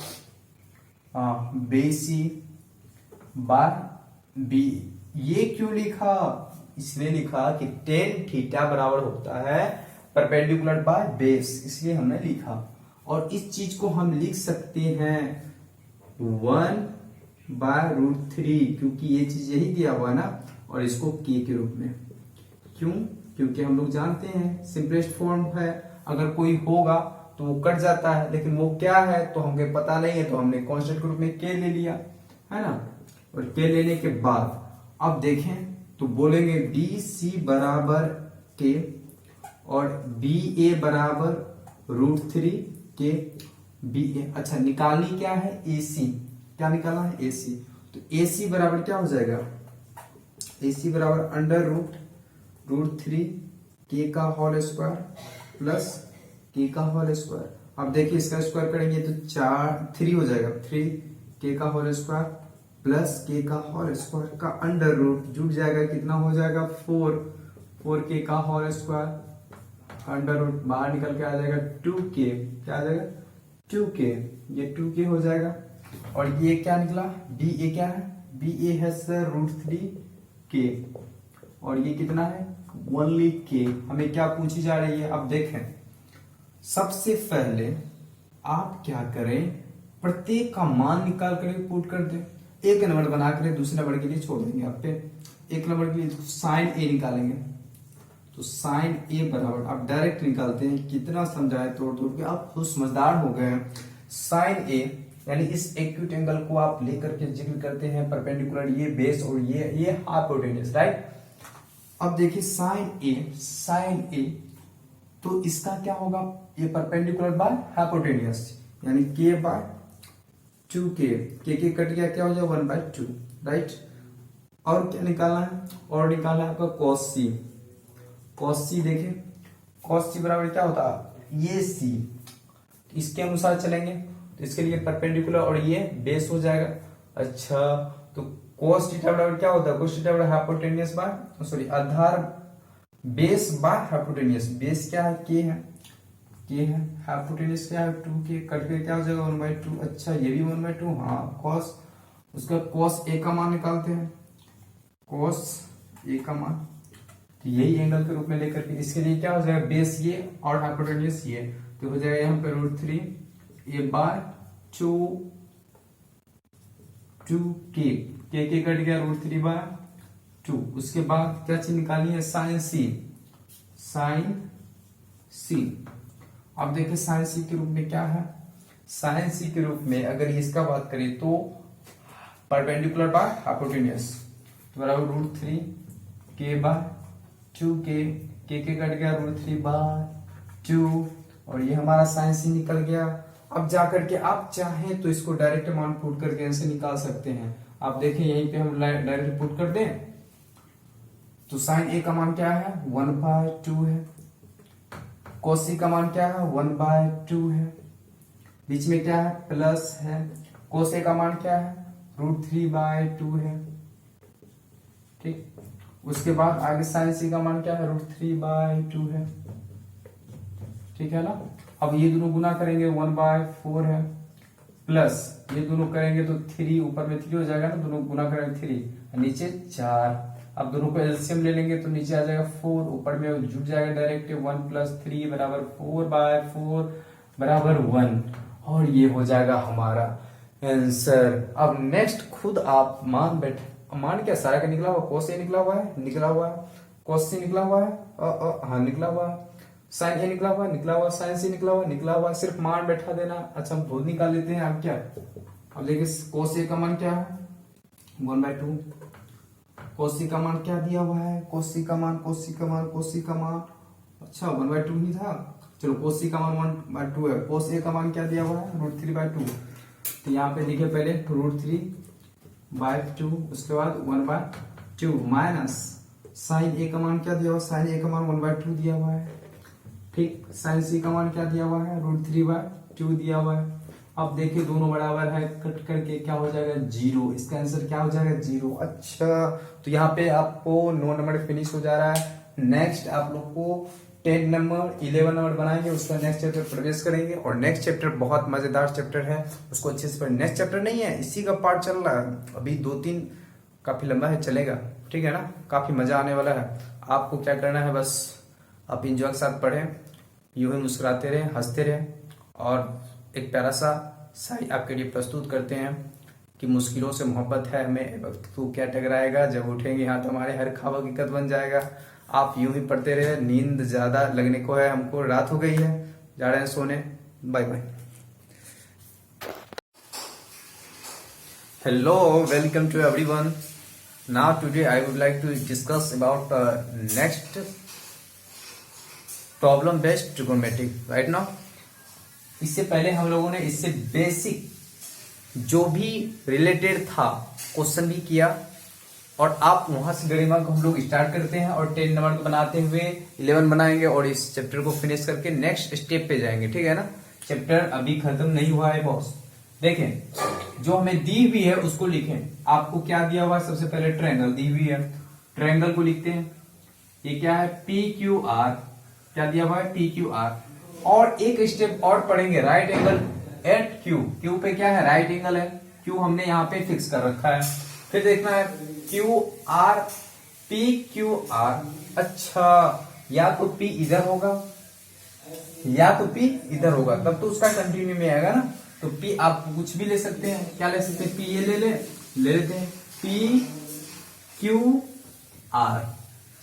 बेसी बार बी। ये क्यों लिखा, इसलिए लिखा कि टेन थीटा बराबर होता है परपेंडिकुलर बाय बेस, इसलिए हमने लिखा। और इस चीज को हम लिख सकते हैं 1/√3, क्योंकि ये चीज यही दिया हुआ ना, और इसको के रूप में। क्यों, क्योंकि हम लोग जानते हैं सिंपलेस्ट फॉर्म है, अगर कोई होगा तो वो कट जाता है, लेकिन वो क्या है तो हमें पता नहीं है, तो हमने कांस्टेंट के रूप में के ले लिया, है ना। और के लेने के बाद अब देखें तो बोलेंगे बी सी बराबर के और बी ए बराबर √3 के बी ए। अच्छा, निकालनी क्या है ए सी, क्या निकालना है ए सी। तो ए सी बराबर क्या हो जाएगा, ए सी बराबर √3 के का होल स्क्वायर प्लस के का होल स्क्वायर। अब देखिए इसका स्क्वायर करेंगे तो 3 हो जाएगा, 3 के का होल स्क्वायर प्लस के का होल स्क्वायर का अंडर रूट जुड़ जाएगा, कितना हो जाएगा 4 के का होल स्क्वायर अंडर रूट बाहर निकल के आ जाएगा 2k, क्या आ जाएगा 2k, ये 2k हो जाएगा। और ये क्या निकला बी ए, क्या है बी ए है सर √3k, और ये कितना है ओनली k। हमें क्या पूछी जा रही है, अब देखें सबसे पहले आप क्या करें, प्रत्येक का मान निकाल कर पुट कर दें, एक नंबर बना कर दूसरे नंबर के लिए छोड़ देंगे। आप पे एक नंबर के लिए साइन ए निकालेंगे, तो साइन ए बराबर आप डायरेक्ट निकालते हैं, कितना समझाए तोड़ तोड़ के, आप खुद समझदार हो गए हैं। साइन ए यानी इस एक्यूट एंगल को आप लेकर के जिक्र करते हैं परपेंडिकुलर, ये बेस और ये हाइपोटेन्यूज, राइट। अब देखिए साइन ए तो इसका क्या होगा, ये परपेंडिकुलर बाय हाइपोटेन्यूज, यानी के बाय 2k, के कट गया, क्या हो जाएगा 1/2, राइट। और क्या निकालना है, और निकालना है आपका cos c देखिए cos c बराबर क्या होता है ये c, इसके अनुसार चलेंगे तो इसके लिए परपेंडिकुलर और ये बेस हो जाएगा। अच्छा, तो cos थीटा बराबर क्या होता है, cos थीटा बराबर हाइपोटेन्यूज बाय सॉरी आधार बेस बाय हाइपोटेन्यूज। बेस क्या है के है हाइपोटेन्यूज क्या है 2k, कट के क्या हो जाएगा 1/2। अच्छा, ये भी 1/2, हाँ cos, उसका cos a का मान निकालते हैं, cos a का मान, तो यही एंगल के रूप में लेकर के इसके लिए क्या हो जाएगा बेस ये और हाइपोटेन्यूज ये, तो हो जाएगा यहाँ पे √3 a बाय 2k, के कट गया √3/2। उसके बाद क्या चीज निकालनी है साइन सी। अब देखिए साइन सी के रूप में क्या है, साइन सी के रूप में अगर इसका बात करें तो परपेंडिकुलर बाय हाइपोटेन्यूज, तो बराबर √3 के/2k, के कट गया √3/2, और ये हमारा साइन सी निकल गया। अब जाकर के आप चाहें तो इसको डायरेक्ट मान पुट करके ऐसे निकाल सकते हैं। आप देखें यहीं पे हम डायरेक्ट पुट कर दें तो साइन ए का मान क्या है 1/2 है, cos c का मान क्या है 1/2 है, बीच में क्या है प्लस है, cos a का मान क्या है √3/2 है, ठीक। उसके बाद आगे साइन c का मान क्या है √3/2 है, ठीक है ना। अब ये दोनों गुना करेंगे 1/4 है, प्लस ये दोनों करेंगे तो 3, ऊपर में 3 हो जाएगा ना, दोनों गुना करेंगे 3, नीचे 4। अब दोनों को एलसीएम ले लेंगे तो नीचे आ जाएगा 4, ऊपर में जुड़ जाएगा डायरेक्ट 1 + 3 बराबर 4/4 बराबर 1, और ये हो जाएगा हमारा आंसर। अब नेक्स्ट खुद आप मान क्या सारा का निकला हुआ, cos a निकला हुआ है cos c निकला हुआ है हाँ निकला हुआ है, साइन ए निकला हुआ साइन सी निकला हुआ, सिर्फ मान बैठा देना। अच्छा, हम खुद निकाल लेते हैं। अब क्या, अब देखिए cos a का मान क्या है 1/2, cos c का मान क्या दिया हुआ है, cos c का मान अच्छा 1/2 ही था। चलो cos c का मान 1/2 है, cos a का मान क्या दिया हुआ है √3/2, तो यहाँ पे देखिए पहले √3/2, उसके बाद 1/2 माइनस साइन ए का मान क्या दिया हुआ, साइन ए का मान 1/2 दिया हुआ है, ठीक। साइन सी का मान क्या दिया हुआ है, √3/2 दिया हुआ है। अब देखिए दोनों बराबर है, कट करके क्या हो जाएगा 0, इसका आंसर क्या हो जाएगा 0। अच्छा, तो यहाँ पे आपको 9 नंबर फिनिश हो जा रहा है। नेक्स्ट आप लोग को 10 नंबर 11 नंबर बनाएंगे, उसका नेक्स्ट चैप्टर प्रवेश करेंगे। और नेक्स्ट चैप्टर बहुत मजेदार चैप्टर है, उसको अच्छे से पढ़ें। नेक्स्ट चैप्टर नहीं है, इसी का पार्ट चल रहा है अभी, 2-3 काफी लंबा है, चलेगा, ठीक है ना। काफी मजा आने वाला है। आपको क्या करना है, बस आप इंजॉय के साथ पढ़ें, यूं ही मुस्कुराते रहे, हंसते रहे। और एक प्यारा सा शायरी आपके लिए प्रस्तुत करते हैं कि मुश्किलों से मोहब्बत है हमें, वक्त को क्या टकराएगा, जब उठेंगे हाथ हमारे हर ख्वाब हकीकत बन जाएगा। आप यूं ही पढ़ते रहे, नींद ज्यादा लगने को है हमको, रात हो गई है, जा रहे हैं सोने। Bye bye. Hello, welcome to everyone. Now today I would like to discuss about next problem based trigonometry right now. इससे पहले हम लोगों ने इससे बेसिक जो भी रिलेटेड था क्वेश्चन भी किया, और आप वहां से गरिमा को हम लोग स्टार्ट करते हैं और 10 नंबर को बनाते हुए 11 बनाएंगे और इस चैप्टर को फिनिश करके नेक्स्ट स्टेप पे जाएंगे, ठीक है ना। चैप्टर अभी खत्म नहीं हुआ है बॉस। देखें, जो हमें दी हुई है उसको लिखें। आपको क्या दिया हुआ है, सबसे पहले ट्रायंगल दी हुई है, ट्रायंगल को लिखते हैं। ये क्या है, PQR, क्या दिया हुआ है PQR। और एक स्टेप और पढ़ेंगे, right angle at Q। Q पे क्या है, राइट एंगल है, Q हमने यहाँ पे फिक्स कर रखा है। फिर देखना है QR PQR। अच्छा, या तो P इधर होगा या तो P इधर होगा, तब तो उसका कंटिन्यू में आएगा ना। तो P आप कुछ भी ले सकते हैं, क्या ले सकते हैं, P ये ले लेते हैं, PQR,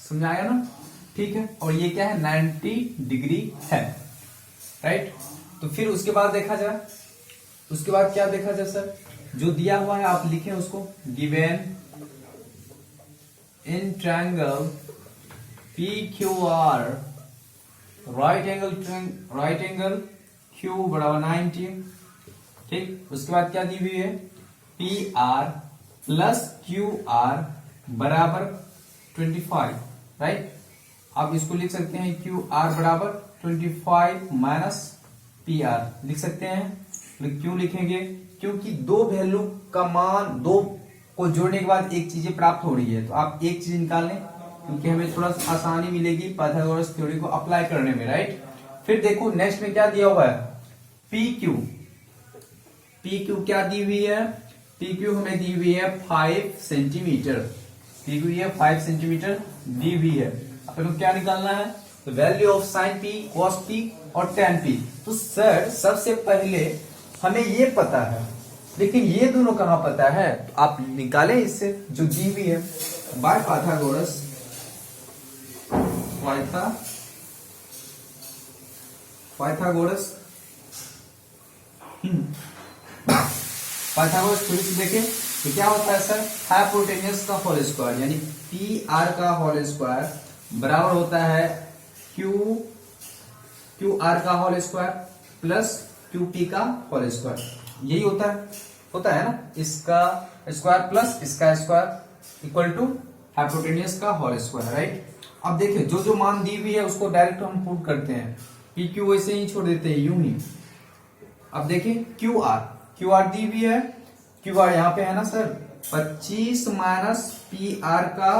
समझ आया ना, ठीक है। और ये क्या है, 90 डिग्री है, राइट। तो फिर उसके बाद देखा जाए, उसके बाद क्या देखा जाए सर, जो दिया हुआ है आप लिखें उसको। Given in triangle PQR right angle Q बराबर 90, ठीक। उसके बाद क्या दी हुई है, PR प्लस QR बराबर 25, राइट। आप इसको लिख सकते हैं QR बराबर 25 माइनस PR लिख सकते हैं। तो क्यों लिखेंगे, क्योंकि दो वैल्यू का मान, दो को जोड़ने के बाद एक चीजें प्राप्त हो रही है, तो आप एक चीज निकाल लें, क्योंकि हमें थोड़ा सा आसानी मिलेगी पाइथागोरस थ्योरी को अप्लाई करने में, राइट। फिर देखो नेक्स्ट में क्या दिया हुआ है, PQ क्या दी हुई है, PQ हमें दी हुई है 5 सेंटीमीटर, PQ ये 5 सेंटीमीटर दी हुई है। अपन को क्या निकालना है, तो value of sine P, cos P और tan P। तो सर सबसे पहले हमें ये पता है, लेकिन ये दोनों कहां पता है, तो आप निकालें इससे जो दी हुई है, बाय पाइथागोरस थोड़ी सी देखें तो क्या होता है सर, हाइपोटेन्यूस का होल स्क्वायर यानी PR का होल स्क्वायर बराबर होता है QR का होल स्क्वायर प्लस QP का होल स्क्वायर, यही होता है ना। इसका स्क्वायर प्लस इसका स्क्वायर इक्वल टू हाइपोटेन्यूस का होल स्क्वायर, राइट। अब देखिए जो जो मान दी हुई है उसको डायरेक्ट हम पुट करते हैं, PQ वैसे ही छोड़ देते हैं यूं ही। अब देखिए QR दी हुई है, QR यहाँ पे है ना सर, 25 माइनस PR का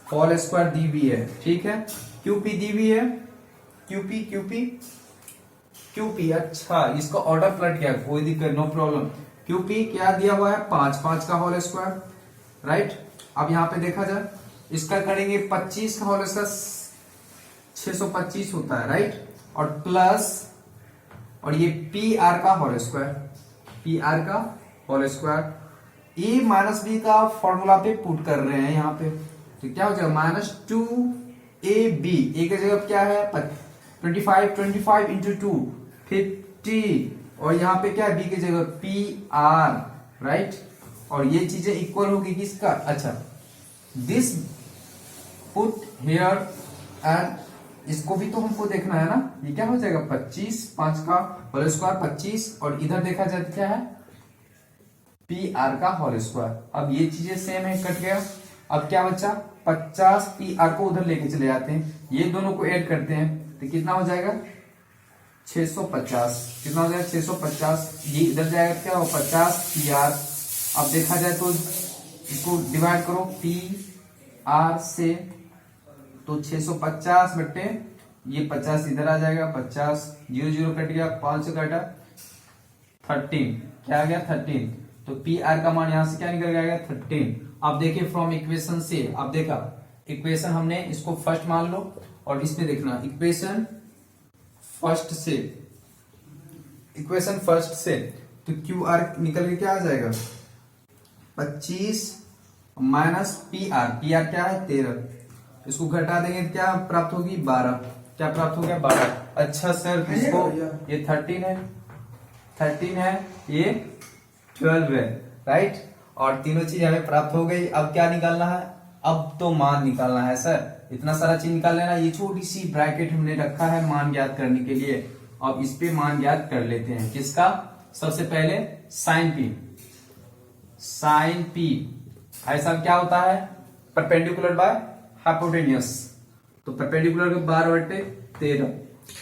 होल स्क्वायर दी हुई है, ठीक है। QP दी हुई है, QP, अच्छा इसका ऑर्डर पलट गया, कोई दिक्कत, नो प्रॉब्लम। QP क्या दिया हुआ है, 5 का होल स्क्वायर, राइट। अब यहाँ पे देखा जाए, इसका करेंगे 25 का होल स्क्वायर 625 होता है, राइट। और प्लस, और ये PR का whole square, E minus B का फॉर्मूला पे पुट कर रहे हैं यहाँ पे, तो क्या हो जाएगा -2AB, A की जगह क्या है 25 इंटू 2 50, और यहाँ पे क्या है B की जगह PR, राइट। और ये चीजें इक्वल होगी किसका, अच्छा दिस पुट हियर, एंड इसको भी तो हमको देखना है ना, ये क्या हो जाएगा 25, 5 का होल स्क्वायर 25, और इधर देखा जाए तो क्या है PR का होल स्क्वायर। अब ये चीजें सेम है, कट गया। अब क्या बचा, 50 PR को उधर लेके चले जाते हैं, ये दोनों को ऐड करते हैं, तो कितना हो जाएगा 650। कितना हो जाएगा 650, ये इधर जाएगा क्या हो 50 PR। अब देखा जाए तो इसको डिवाइड करो PR से, तो 650 बट्टे ये 50 इधर आ जाएगा, 50 0 0 कट गया, 5 से कटा 13, क्या आ गया 13। तो PR का मान यहां से क्या निकल जाएगा 13। अब देखिए फ्रॉम इक्वेशन से, अब देखा इक्वेशन हमने इसको फर्स्ट मान लो और इसमें देखना इक्वेशन फर्स्ट से, इक्वेशन फर्स्ट से तो QR निकल के क्या आ जाएगा 25 माइनस PR क्या है 13, इसको घटा देंगे तो क्या प्राप्त होगी 12, क्या प्राप्त हो गया 12। अच्छा सर इसको ये 13 है ये 12 है, राइट। और तीनों चीज हमें प्राप्त हो गई। अब क्या निकालना है, अब तो मान निकालना है सर, इतना सारा चीज निकाल लेना। ये छोटी सी ब्रैकेट हमने रखा है मान ज्ञात करने के लिए। अब इस पे मान ज्ञात कर लेते हैं, किसका, सबसे पहले साइन P। साइन P ऐसा क्या होता है परपेंडिकुलर बाय हाइपोटेन्यूस, तो परपेंडिकुलर के 12/13,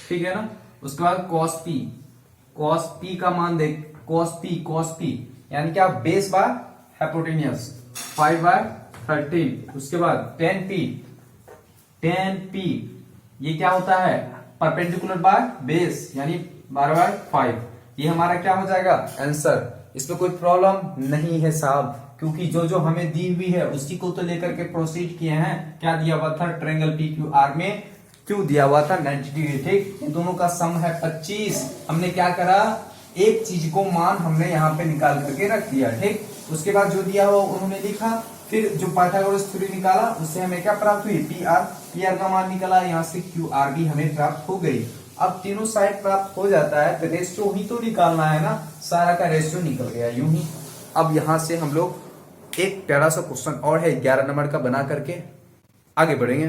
ठीक है ना। उसके बाद cos P का मान देख, cos P यानी क्या बेस बाय हाइपोटेन्यूस 5/13। उसके बाद tan P ये क्या होता है परपेंडिकुलर बाय बेस यानी 12/5। ये हमारा क्या हो जाएगा आंसर। इसमें कोई प्रॉब्लम नहीं है साहब, क्योंकि जो जो हमें दी हुई है उसी को तो लेकर के प्रोसीड किए हैं। क्या दिया हुआ था ट्रायंगल PQR में, क्यों दिया हुआ था 90 डिग्री, ठीक। ये दोनों का सम है 25। हमने क्या करा, एक चीज को मान हमने यहाँ पे निकाल करके रख दिया, ठीक। उसके बाद जो दिया हुआ उन्होंने लिखा, फिर जो पाइथागोरस थ्योरी निकाला उससे हमें क्या प्राप्त हुई PR का मान निकाला, यहाँ से QR भी हमें प्राप्त हो गई। अब तीनों साइड प्राप्त हो जाता है तो रेशियो ही तो निकालना है ना, सारा का रेशियो निकल गया यूं ही। अब यहाँ से हम लोग एक प्यारा सा क्वेश्चन और है 11 नंबर का बना करके आगे बढ़ेंगे।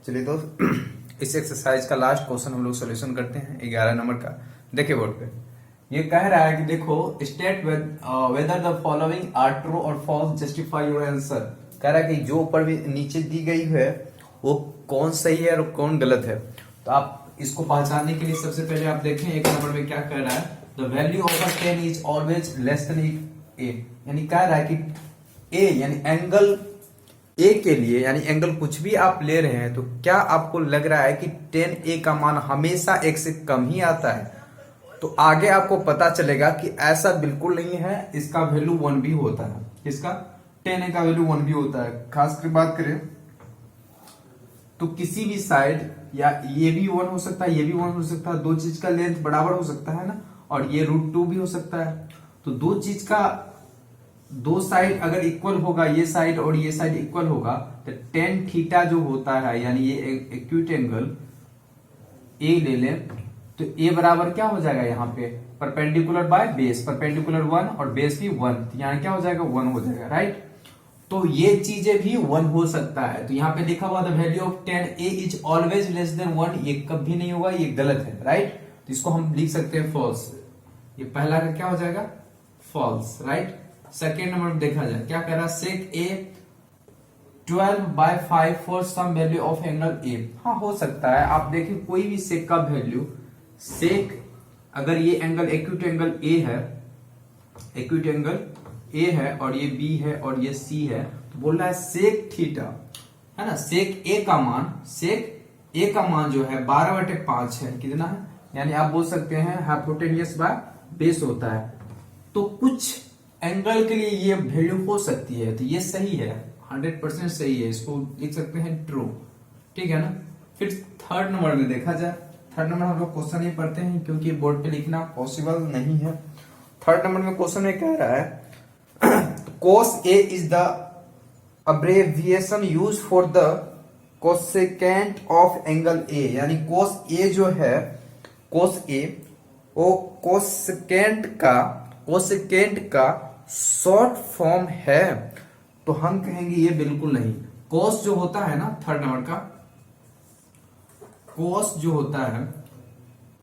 चलिए दोस्त इस एक्सरसाइज का लास्ट क्वेश्चन हम लोग सॉल्यूशन करते हैं 11 नंबर का। देखिए बोर्ड पे ये कह रहा है कि देखो state whether the following are true और फॉल्स, जस्टिफाई योर आंसर। कह रहा है कि जो ऊपर भी नीचे दी गई है वो कौन सही है और कौन गलत है। तो आप इसको पहचानने के लिए सबसे पहले आप देखें एक नंबर में क्या कह रहा है, the value of a 10 is always less than A. यानी कह रहा है कि ए यानी एंगल ए के लिए, यानी एंगल कुछ भी आप ले रहे हैं तो क्या आपको लग रहा है कि 10A का मान हमेशा 1 से कम ही आता है। तो आगे आपको पता चलेगा कि ऐसा बिल्कुल नहीं है, इसका वैल्यू 1 भी होता है। इसका 10A का वैल्यू 1 भी होता है। खासकर बात करें तो किसी भी साइड या ये भी 1 हो सकता है, ये भी 1 हो सकता है, दो चीज का लेंथ बराबर हो सकता है ना, और ये √2 भी हो सकता है। तो दो चीज का दो साइड अगर इक्वल होगा, ये साइड और ये साइड इक्वल होगा, तो tan थीटा जो होता है यानी ये एक्यूट एंगल ए ले लें तो ए बराबर क्या हो जाएगा यहाँ पे परपेंडिकुलर बाय बेस, परपेंडिकुलर 1 और बेस भी 1, तो यहाँ क्या हो जाएगा 1 हो जाएगा, राइट। तो ये चीजें भी 1 हो सकता है। तो यहाँ पे लिखा हुआ the value of 10A is always less then 1, ये कभी नहीं होगा, ये गलत है, राइट। तो इसको हम लिख सकते हैं फॉल्स। ये पहला का क्या हो जाएगा फॉल्स, राइट। सेकेंड नंबर में देखा जाए क्या कह रहा है, sec A 12/5 for some value of angle A. हाँ हो सकता है, आप देखिए कोई भी सेक का वैल्यू, सेक अगर ये एंगल एक्यूट एंगल ए है, एक्यूट एंगल ए है और ये बी है और ये सी है, तो बोल रहा है सेक थीटा है ना, सेक ए का मान, सेक ए का मान जो है 12/5 है, कितना है, यानी आप बोल सकते हैं हाइपोटेन्यूस बाय बेस होता है। तो कुछ एंगल के लिए ये वैल्यू हो सकती है, तो ये सही है, 100% सही है, इसको लिख सकते हैं ट्रू, ठीक है ना। फिर थर्ड नंबर में देखा जाए, थर्ड नंबर हम लोग क्वेश्चन ही पढ़ते हैं क्योंकि बोर्ड पे लिखना पॉसिबल नहीं है। थर्ड नंबर में क्वेश्चन में कह रहा है cos A is the abbreviation use for the cosecant of angle A, यानी cos A जो है, cos A वो कोसेकेंट का शॉर्ट फॉर्म है। तो हम कहेंगे ये बिल्कुल नहीं। cos जो होता है ना, थर्ड नंबर का cos जो होता है,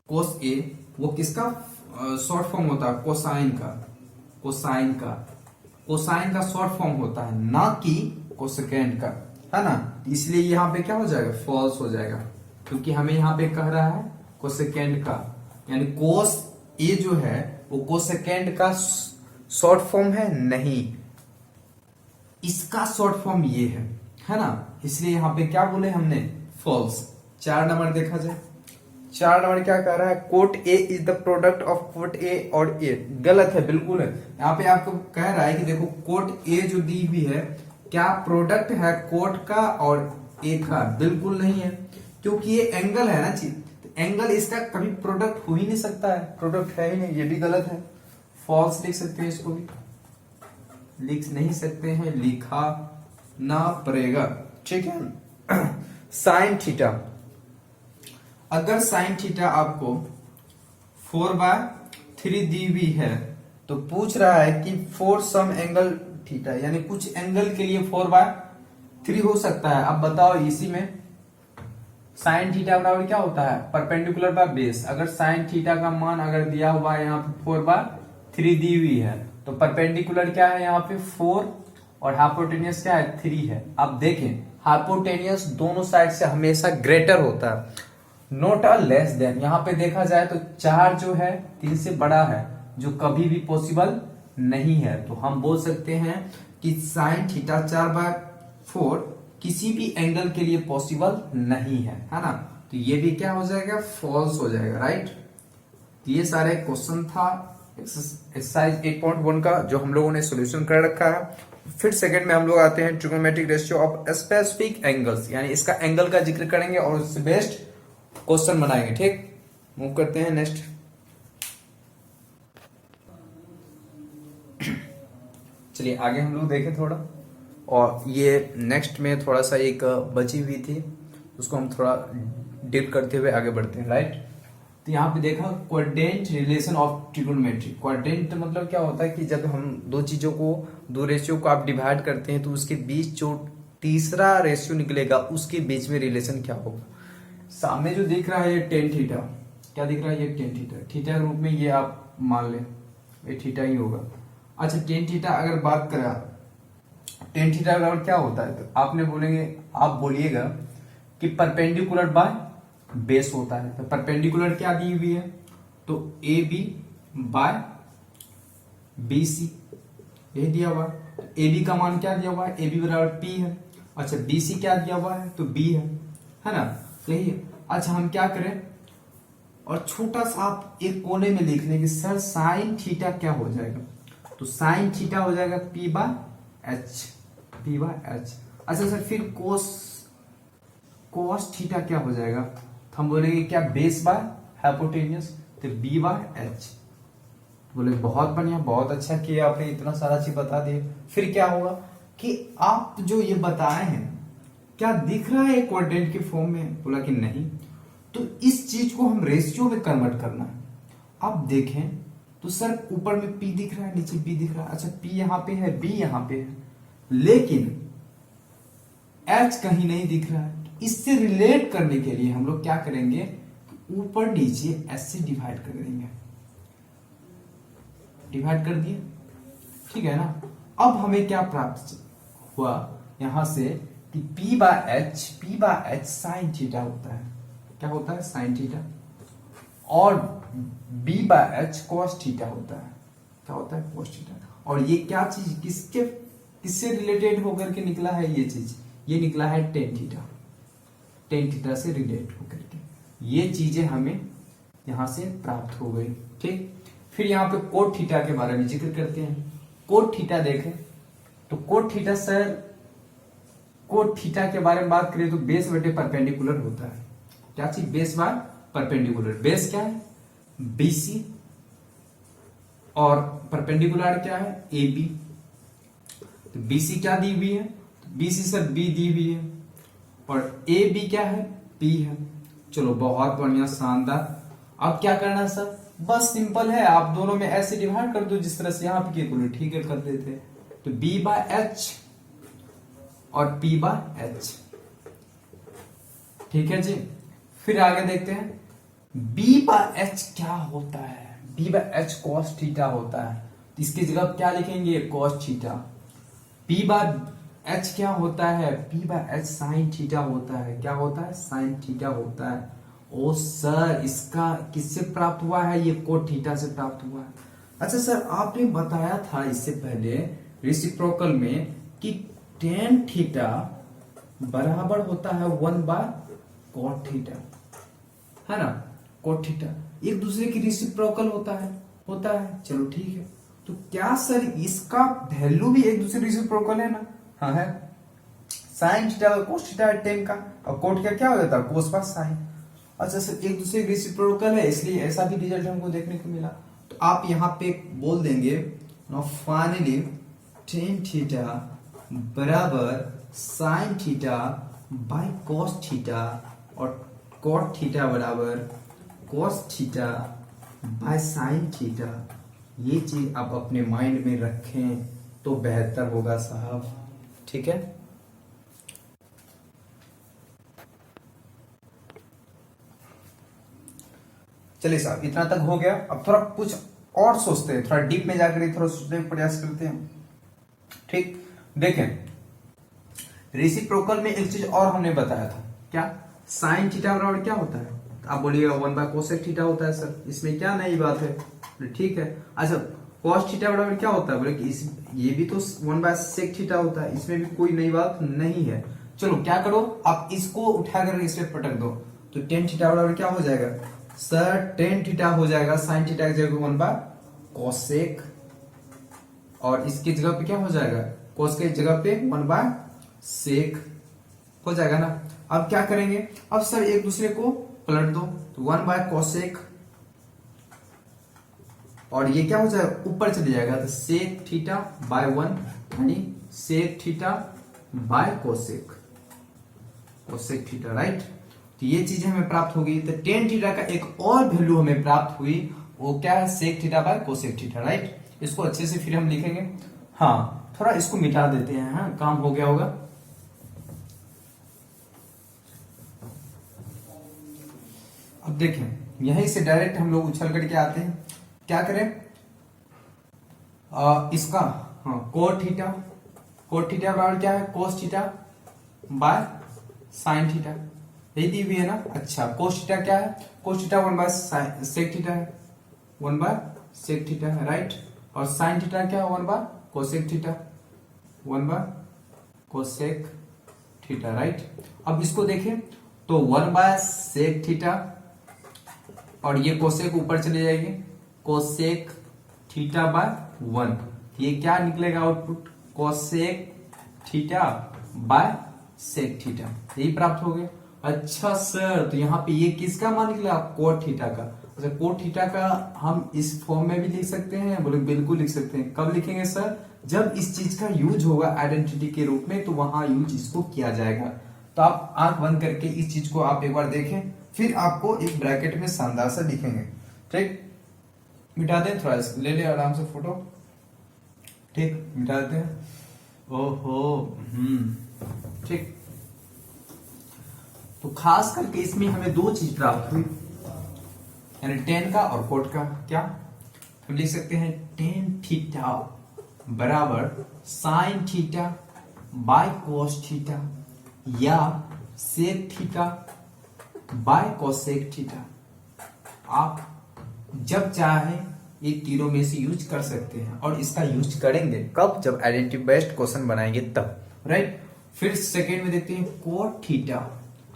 cos A वो किसका शॉर्ट फॉर्म होता है, कोसाइन का, कोसाइन का शॉर्ट फॉर्म होता है, ना कि कोसेकेंट का, है ना, इसलिए यहाँ पे क्या हो जाएगा, फॉल्स हो जाएगा, क्योंकि हमें यहाँ पे कह रहा है कोसेकेंड का, यानी कोस ए जो है वो कोसेकेंड का शॉर्ट फॉर्म है नहीं, इसका शॉर्ट फॉर्म ये है ना, इसलिए यहाँ पे क्या बोले हमने, फॉल्स। 4 नंबर देखा जाए, 4 नंबर क्या कह रहा है, cot A is the product of cot A और ए, गलत है, बिल्कुल है। यहाँ पे आपको कह रहा है कि देखो कोट ए जो दी हुई है क्या प्रोडक्ट है कोट का और ए का, बिल्कुल नहीं है, क्योंकि ये एंगल है ना चीज, एंगल इसका कभी प्रोडक्ट हो ही नहीं सकता है, प्रोडक्ट है ही नहीं, ये भी गलत है, फॉल्स लिख सकते हैं, इसको भी लिख नहीं सकते हैं, लिखा ना पड़ेगा, ठीक है। साइन थीटा, अगर साइन थीटा आपको 4/3 दी हुई है तो पूछ रहा है कि फॉर सम एंगल थीटा, यानी कुछ एंगल के लिए 4/3 हो सकता है। अब बताओ इसी में साइन थीटा बराबर क्या होता है, परपेंडिकुलर बाय बेस। अगर साइन थीटा का मान अगर दिया हुआ है यहाँ पे 4/3 दी हुई है तो परपेंडिकुलर क्या है यहाँ पे 4 और हाइपोटेनियस क्या है 3 है। अब देखें हाइपोटेनियस दोनों साइड से हमेशा ग्रेटर होता है, नोट अ लेस देन। यहाँ पे देखा जाए तो 4 जो है 3 से बड़ा है, जो कभी भी पॉसिबल नहीं है, तो हम बोल सकते हैं कि साइन थीटा 4/4 किसी भी एंगल के लिए पॉसिबल नहीं है ना, तो ये भी क्या हो जाएगा, फॉल्स हो जाएगा, राइट। तो ये सारे क्वेश्चन था एक्सरसाइज 8.1 का जो हम लोगों ने सॉल्यूशन कर रखा है। फिर सेकंड में हम लोग आते हैं trigonometric ratio of specific angles, यानी इसका एंगल का जिक्र करेंगे और उससे बेस्ट क्वेश्चन बनाएंगे, ठीक। मूव करते हैं नेक्स्ट। चलिए आगे हम लोग देखें थोड़ा, और ये नेक्स्ट में थोड़ा सा एक बची हुई थी उसको हम थोड़ा डील करते हुए आगे बढ़ते हैं, राइट। तो यहाँ पे देखा quadrant relation of trigonometry. Quadrant मतलब क्या होता है कि जब हम दो चीजों को, दो रेशियो को आप डिवाइड करते हैं तो उसके बीच जो तीसरा रेशियो निकलेगा उसके बीच में रिलेशन क्या होगा। सामने जो दिख रहा है ये टेन थीटा, क्या दिख रहा है, ये टेन थीटा, थीटा के रूप में ये आप मान लें ये थीटा ही होगा। अच्छा टेन थीटा अगर बात करें, टेन थीटा बराबर क्या होता है, तो आपने बोलेंगे, आप बोलिएगा कि परपेंडिकुलर बाय बेस होता है। तो परपेंडिकुलर क्या दी हुई है, तो A B by B C, यही दिया हुआ है। ए बी का मान क्या दिया हुआ है, ए बी बराबर पी है। अच्छा बी सी क्या दिया हुआ है, तो बी है ना, यही है। अच्छा हम क्या करें, और छोटा सा आप एक कोने में लिख लें कि सर साइन थीटा क्या हो जाएगा, तो साइन थीटा हो जाएगा P by H, P by H. अच्छा सर फिर कोस थीटा क्या हो जाएगा, तो हम बोलेंगे क्या बेस बाय हाइपोटेनियस, तो बी बाय एच। बोले बहुत बढ़िया, बहुत अच्छा किया आपने, इतना सारा चीज बता दिए। फिर क्या होगा कि आप जो ये बताए हैं क्या दिख रहा है क्वाड्रेंट के फॉर्म में, बोला कि नहीं, तो इस चीज को हम रेशियो में कन्वर्ट करना है। अब देखें तो सर ऊपर में P दिख रहा है, नीचे B दिख रहा है। अच्छा P यहां पे है, B यहां पे है, लेकिन H कहीं नहीं दिख रहा है। इससे रिलेट करने के लिए हम लोग क्या करेंगे, ऊपर नीचे S से डिवाइड कर देंगे, डिवाइड कर दिए, ठीक है ना। अब हमें क्या प्राप्त हुआ यहां से कि P by H sine theta होता है, क्या होता है, साइन थीटा, और B by H cos theta होता है, क्या होता है, कॉस थीटा। और ये क्या चीज किससे रिलेटेड होकर के निकला है, ये चीज ये निकला है टेन थीटा, टेन थीटा से रिलेट होकर के ये चीजें हमें यहां से प्राप्त हो गई, ठीक। फिर यहाँ पे कोट थीटा के बारे में जिक्र करते हैं। कोट थीटा देखें तो cot theta sir, cot theta के बारे में बात करें तो बेस बटे परपेंडिकुलर होता है। क्या चीज, बेस बाय परपेंडिकुलर। बेस क्या है, बीसी, और परपेंडिकुलर क्या है, ए बी। तो बीसी क्या दी हुई है, बीसी सर बी दी हुई है, और ए बी क्या है, पी है। चलो बहुत बढ़िया, शानदार। अब क्या करना है सर, बस सिंपल है, आप दोनों में ऐसे डिवाइड कर दो जिस तरह से यहां पे किया, ठीक है कर देते। तो बी बाय एच और पी बाय एच, ठीक है जी। फिर आगे देखते हैं बी बाय एच क्या होता है, B by H cos theta होता है, तो इसकी जगह क्या लिखेंगे, cos theta. P by H क्या होता है, P by H sine theta होता है। क्या होता है, साइन थीटा होता है। ओ सर, इसका किससे प्राप्त हुआ है, ये कोट थीटा से प्राप्त हुआ है। अच्छा सर, आपने बताया था इससे पहले रेसिप्रोकल में कि टेन थीटा बराबर होता है 1 बाय कॉट थीटा, है ना। कॉट थीटा एक दूसरे की रेसिप्रोकल होता है। चलो ठीक है, तो क्या सर इसका वैल्यू भी एक दूसरे रेसिप्रोकल है ना। हाँ है, साइन थीटा और कोस थीटा है टेन का, और कोट का क्या हो जाता है, कोस बाय साइन। अच्छा सर, एक दूसरे रेसिप्रोकल है, इसलिए ऐसा भी रिजल्ट हमको देखने को मिला। तो आप यहाँ पे बोल देंगे फाइनली टेन थीटा बराबर sine theta by cos theta, और कॉट थीटा बराबर cos theta by sine theta. ये चीज आप अपने माइंड में रखें तो बेहतर होगा साहब, ठीक है। चलिए साहब, इतना तक हो गया। अब थोड़ा कुछ और सोचते हैं, थोड़ा डीप में जाकर थोड़ा सोचने का प्रयास करते हैं। ठीक, देखें रेसिप्रोकल में एक चीज और हमने बताया था, क्या, साइन थीटा बराबर क्या होता है। आप बोलिएगा 1 बाय कोसेक थीटा होता है सर, इसमें क्या नई बात है, ठीक है। अच्छा, कॉस थीटा बराबर क्या होता है, बोले कि ये भी तो 1 बाय सेक थीटा होता है, इसमें भी कोई नई बात नहीं है। चलो क्या करो, आप इसको उठाकर इस पे पटक दो, तो टेन थीटा बराबर क्या हो जाएगा सर, टेन थीटा हो जाएगा साइन थीटा की जगह 1 बाय कोसेक, और इसकी जगह पे क्या हो जाएगा, कोस के जगह पे 1 बाय सेक हो जाएगा ना। अब क्या करेंगे, अब सर एक दूसरे को पलट दो, तो 1 बाय कोसेक, और ये क्या हो जाएगा, ऊपर चले जाएगा, तो सेक थीटा बाय 1 यानी sec theta by cosec, cosec theta, right. तो ये चीजें हमें प्राप्त होगी। तो टेन थीटा का एक और वैल्यू हमें प्राप्त हुई, वो क्या है, sec theta by cosec theta, right. इसको अच्छे से फिर हम लिखेंगे। हाँ, थोड़ा इसको मिटा देते हैं, हाँ, काम हो गया होगा। अब देखें, यहीं से डायरेक्ट हम लोग उछल करके आते हैं। क्या करें, इसका, हाँ, कोट थीटा, कोट थीटा बराबर क्या है, cos theta by sine theta, यही दी हुई है ना। अच्छा, कोस थीटा क्या है, cos theta 1 by sec theta है, 1 बाय सेक थीटा है, राइट। और साइन थीटा क्या है, 1 by cosec theta, 1 by cosec theta, right. अब इसको देखें तो 1 बाय सेक थीटा, और ये कोसेक ऊपर चले जाएंगे, कोसेक थीटा बाय 1, ये क्या निकलेगा output, cosec theta by sec theta, यही प्राप्त हो गया। अच्छा सर, तो यहाँ पे ये किसका मान निकला, कोट थीटा का। अच्छा, कोट थीटा का हम इस फॉर्म में भी लिख सकते हैं, बोले बिल्कुल लिख सकते हैं। कब लिखेंगे सर, जब इस चीज का यूज होगा आइडेंटिटी के रूप में, तो वहां यूज इसको किया जाएगा। तो आप आंख बंद करके इस चीज को आप एक बार देखें, फिर आपको एक ब्रैकेट में शानदार से लिखेंगे। ठीक, मिटा दें, थोड़ा ले ले आराम से फोटो, ठीक, मिटा देते हैं। ओहो, ठीक। तो खास करके इसमें हमें दो चीज प्राप्त हुई, यानी टेन का और कोट का। क्या हम लिख सकते हैं, टेन थीटा बराबर sine theta by cos theta, या sec theta by cosec theta. आप जब चाहे एक तीनों में से यूज कर सकते हैं, और इसका यूज करेंगे कब, जब आइडेंटिटी बेस्ड क्वेश्चन बनाएंगे तब, राइट। फिर सेकेंड में देखते हैं कोट थीटा।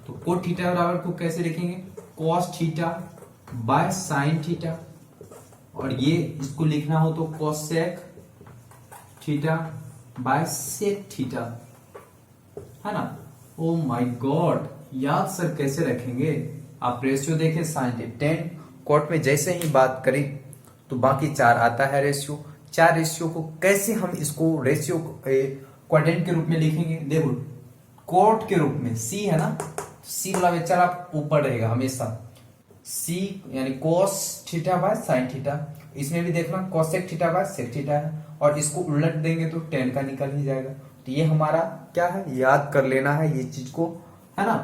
तो कोट थीटा बराबर को कैसे लिखेंगे, cos theta by sine theta, और ये इसको लिखना हो तो cosec theta by sec theta, है ना। ओ माय गॉड, याद सर कैसे रखेंगे, आप रेशियो देखें, साइन 10 कोट में जैसे ही बात करी तो बाकी 4 आता है रेशियो। 4 रेशियो को कैसे हम इसको रेशियो क्वाड्रेंट के रूप में लिखेंगे, देखो कोट के रूप में सी है ना, सी वाला वेक्टर आप ऊपर रहेगा हमेशा, सी यानी cos theta by sine theta. इसमें भी देखना cosec theta by sec theta है, और इसको उलट देंगे तो 10 का निकल ही जाएगा। तो ये हमारा क्या है, याद कर लेना है ये चीज को, है ना।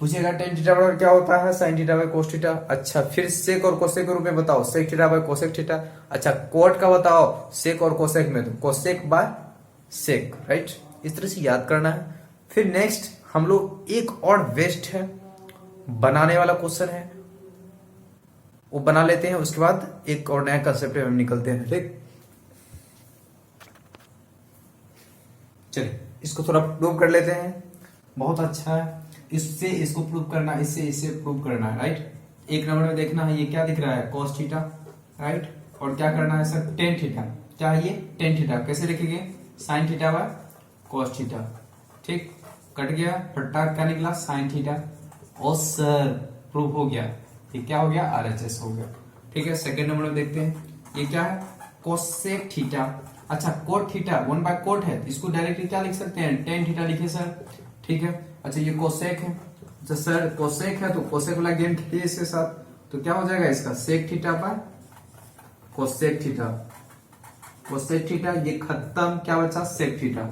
पूछेगा टेन थीटा बराबर क्या होता है, sine theta by cos theta. अच्छा, फिर सेक और कोसेक के रूप में बताओ, sec theta by cosec theta. अच्छा, कोट का बताओ सेक और कोसेक में, तो कोसेक बाय सेक, राइट। इस तरह से याद करना है। फिर नेक्स्ट हम लोग एक और वेस्ट है बनाने वाला क्वेश्चन है, वो बना लेते हैं, उसके बाद एक और नया कंसेप्ट हम निकलते हैं। ठीक, चलिए इसको थोड़ा प्रूव कर लेते हैं। बहुत अच्छा है, इससे इसको प्रूव करना, इससे इसे प्रूव करना है, राइट। एक नंबर में देखना है ये क्या दिख रहा है, cos थीटा, राइट। और क्या करना है सर, tan थीटा, क्या है ये tan थीटा, कैसे लिखेंगे, sin theta by cos theta. ठीक, कट गया, फट्टा क्या निकला, sin थीटा। और सर प्रूव हो गया, ये क्या हो गया, RHS हो गया। ठीक है, सेकंड नंबर में देखते हैं, ये क्या है, cosec थीटा। अच्छा, cot थीटा 1 बाय cot है, इसको डायरेक्टली क्या लिख सकते हैं, tan थीटा लिखे सर। ठीक है, अच्छा ये cosec है, अच्छा सर cosec है तो cosec वाला गेम खेलिए इसके साथ, तो क्या हो जाएगा इसका, sec theta by cosec theta. cosec theta ये खत्म, क्या बचा, sec थीटा।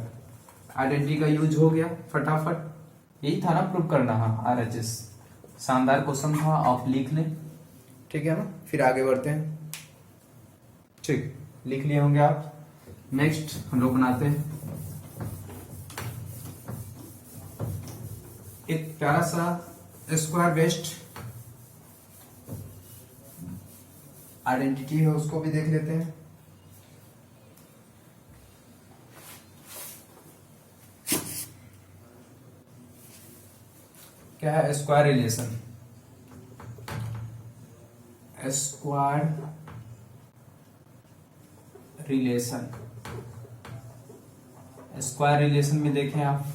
आइडेंटिटी का यूज हो गया फटाफट, यही था ना प्रूव करना। हाँ, RHS शानदार क्वेश्चन था, आप लिख लें। ठीक है ना, फिर आगे बढ़ते हैं। ठीक, लिख लिए होंगे आप। नेक्स्ट हम लोग बनाते हैं एक प्यारा सा स्क्वायर बेस्ड आइडेंटिटी है, उसको भी देख लेते हैं। क्या है, square relation, square relation. Square relation में देखें आप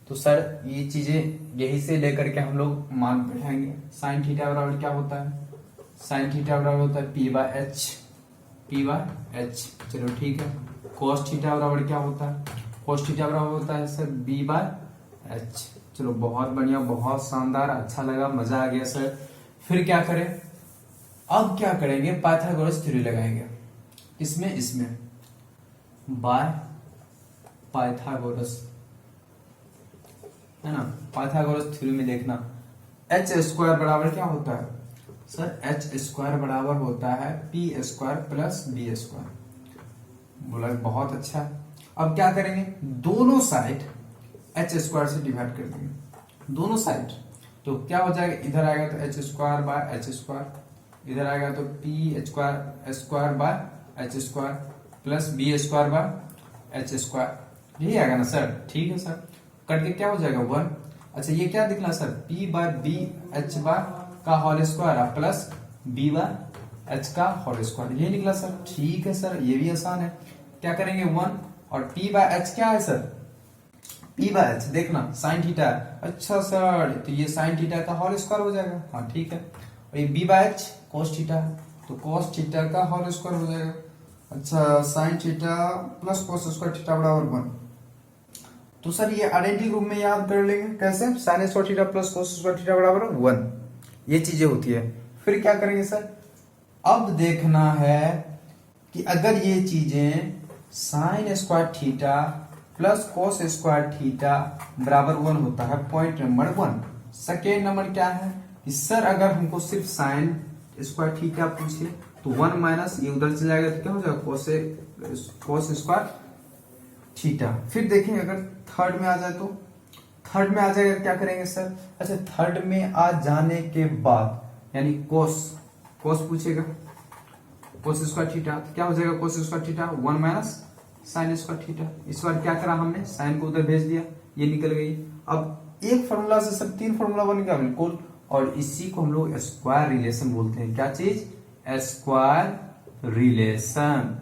तो सर ये चीजें यही से लेकर के हम लोग मान बैठाएंगे। साइन थीटा बराबर क्या होता है, साइन थीटा बराबर होता है P by H, P by H. चलो ठीक है, cos थीटा बराबर क्या होता है, cos थीटा बराबर होता है सर B बाय एच। चलो बहुत बढ़िया, बहुत शानदार, अच्छा लगा, मजा आ गया सर। फिर क्या करें, अब क्या करेंगे, पाइथागोरस थ्योरी लगाएंगे। इसमें इसमें बाय पाइथागोरस, है ना। पाइथागोरस थ्योरी में देखना एच स्क्वायर बराबर क्या होता है सर, एच स्क्वायर बराबर होता है P square plus B square. बोला बहुत अच्छा। अब क्या करेंगे, दोनों साइड एच स्क्वायर से डिवाइड कर देंगे, दोनों साइड। तो क्या हो जाएगा, इधर आएगा तो H square by H square, इधर आएगा तो P square square by H square plus B square by H square, यही आएगा ना सर। ठीक है सर, करके क्या हो जाएगा 1। अच्छा ये क्या दिखला sir, P by B H by का whole square plus B by H का होल स्क्वायर, ये निकला सर। ठीक है सर, ये भी आसान है। क्या करेंगे 1 और P बाय एच क्या है सर, P बाय एच देखना साइन थीटा। अच्छा सर, तो ये साइन थीटा का होल स्क्वायर हो जाएगा। हाँ ठीक है, और ये B by H cos theta, तो cos थीटा का होल स्क्वायर हो जाएगा। अच्छा sine theta plus cos square theta बराबर 1। तो सर ये आइडेंटिटी रूप में याद कर लेंगे, कैसे, sine square theta plus cos square theta बराबर 1, ये चीजें होती है। फिर क्या करेंगे सर, अब देखना है कि अगर ये चीजें sine square theta plus cos square theta बराबर 1 होता है, पॉइंट नंबर 1। सेकेंड नंबर क्या है कि सर अगर हमको सिर्फ साइन स्क्वायर थीटा पूछे तो 1 माइनस ये उधर चला जाएगा तो क्या हो जाएगा, cos स्क्वायर थीटा। फिर देखें अगर थर्ड में आ जाए तो, थर्ड में आ जाएगा क्या करेंगे सर, अच्छा थर्ड में आ जाने के बाद यानी कोस पूछेगा, कोस स्क्वायर थीटा, तो क्या हो जाएगा कोस square theta 1 minus sine square theta. इस बार क्या करा हमने, साइन को उधर भेज दिया, ये निकल गई। अब एक फॉर्मूला से सब 3 फॉर्मूला बन गया बिल्कुल, और इसी को हम लोग स्क्वायर रिलेशन बोलते हैं। क्या चीज, स्क्वायर रिलेशन।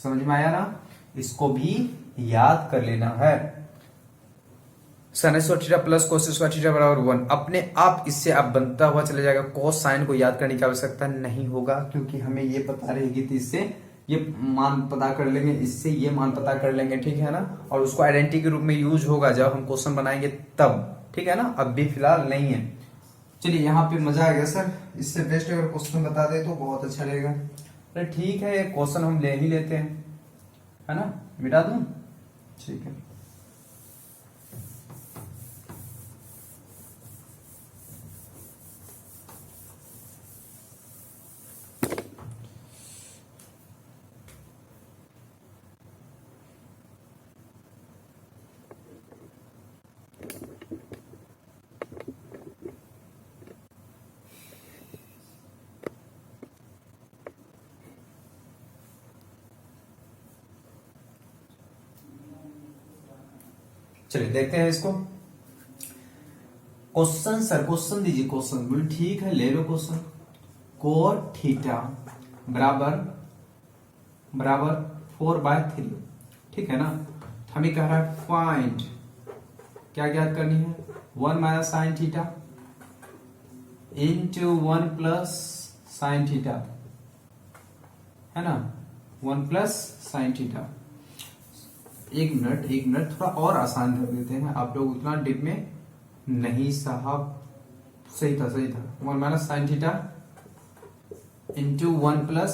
समझ में आया ना, इसको भी याद कर लेना है। Sine square theta plus cos square theta बराबर 1, अपने आप इससे अब बनता हुआ चला जाएगा। cos साइन को याद करने की आवश्यकता नहीं होगा, क्योंकि हमें ये पता रहेगी, तो इससे ये मान पता कर लेंगे, इससे ये मान पता कर लेंगे, ठीक है ना। और उसको आइडेंटिटी के रूप में यूज होगा जब हम क्वेश्चन बनाएंगे तब, ठीक है ना, अब भी फिलहाल नहीं है। चलिए यहाँ पे मजा आ गया सर, इससे बेस्ट अगर क्वेश्चन बता दे तो बहुत अच्छा रहेगा। अरे ठीक है, ये क्वेश्चन हम ले ही लेते हैं, है ना, मिटा दूं, ठीक है। चलिए देखते हैं इसको। क्वेश्चन सर, क्वेश्चन दीजिए क्वेश्चन। बोले ठीक है ले लो क्वेश्चन। कोट थीटा बराबर बराबर 4/3, ठीक है ना। हमें कह रहा है फाइंड, क्या ज्ञात करनी है, 1 minus sine theta into 1 plus sine theta, है ना, 1 प्लस साइन थीटा। एक मिनट थोड़ा और आसान कर देते हैं, आप लोग उतना डिप में नहीं साहब। सही था 1 minus sine theta into 1 plus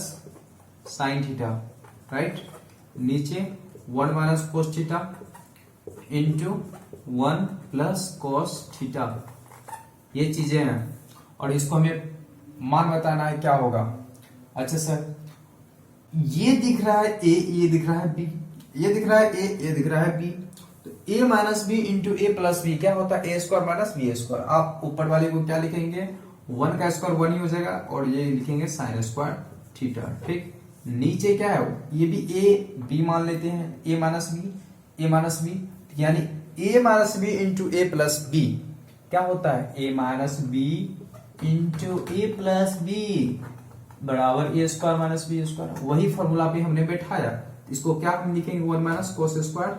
sine theta, right. नीचे 1 minus cos theta into 1 plus cos theta, ये चीजें हैं। और इसको हमें मान बताना है क्या होगा। अच्छा सर, ये दिख रहा है ए, ये दिख रहा है बी, ये दिख रहा है ए, ये दिख रहा है बी, तो ए माइनस बी इंटू ए प्लस बी क्या होता है, A square minus B square. आप ऊपर वाले को क्या लिखेंगे, 1 का स्क्वायर 1 ही हो जाएगा, और ये लिखेंगे साइन स्क्वायर थीटा, ठीक। नीचे क्या है, ये भी ए बी मान लेते हैं, ए माइनस बी, यानी ए माइनस बी इंटू ए प्लस बी क्या होता है, ए माइनस बी इंटू ए प्लस बी बराबर ए स्क्वायर माइनस बी स्क्वायर। वही फॉर्मूला पे हमने बैठाया, इसको क्या हम लिखेंगे, 1 माइनस कोस स्क्वायर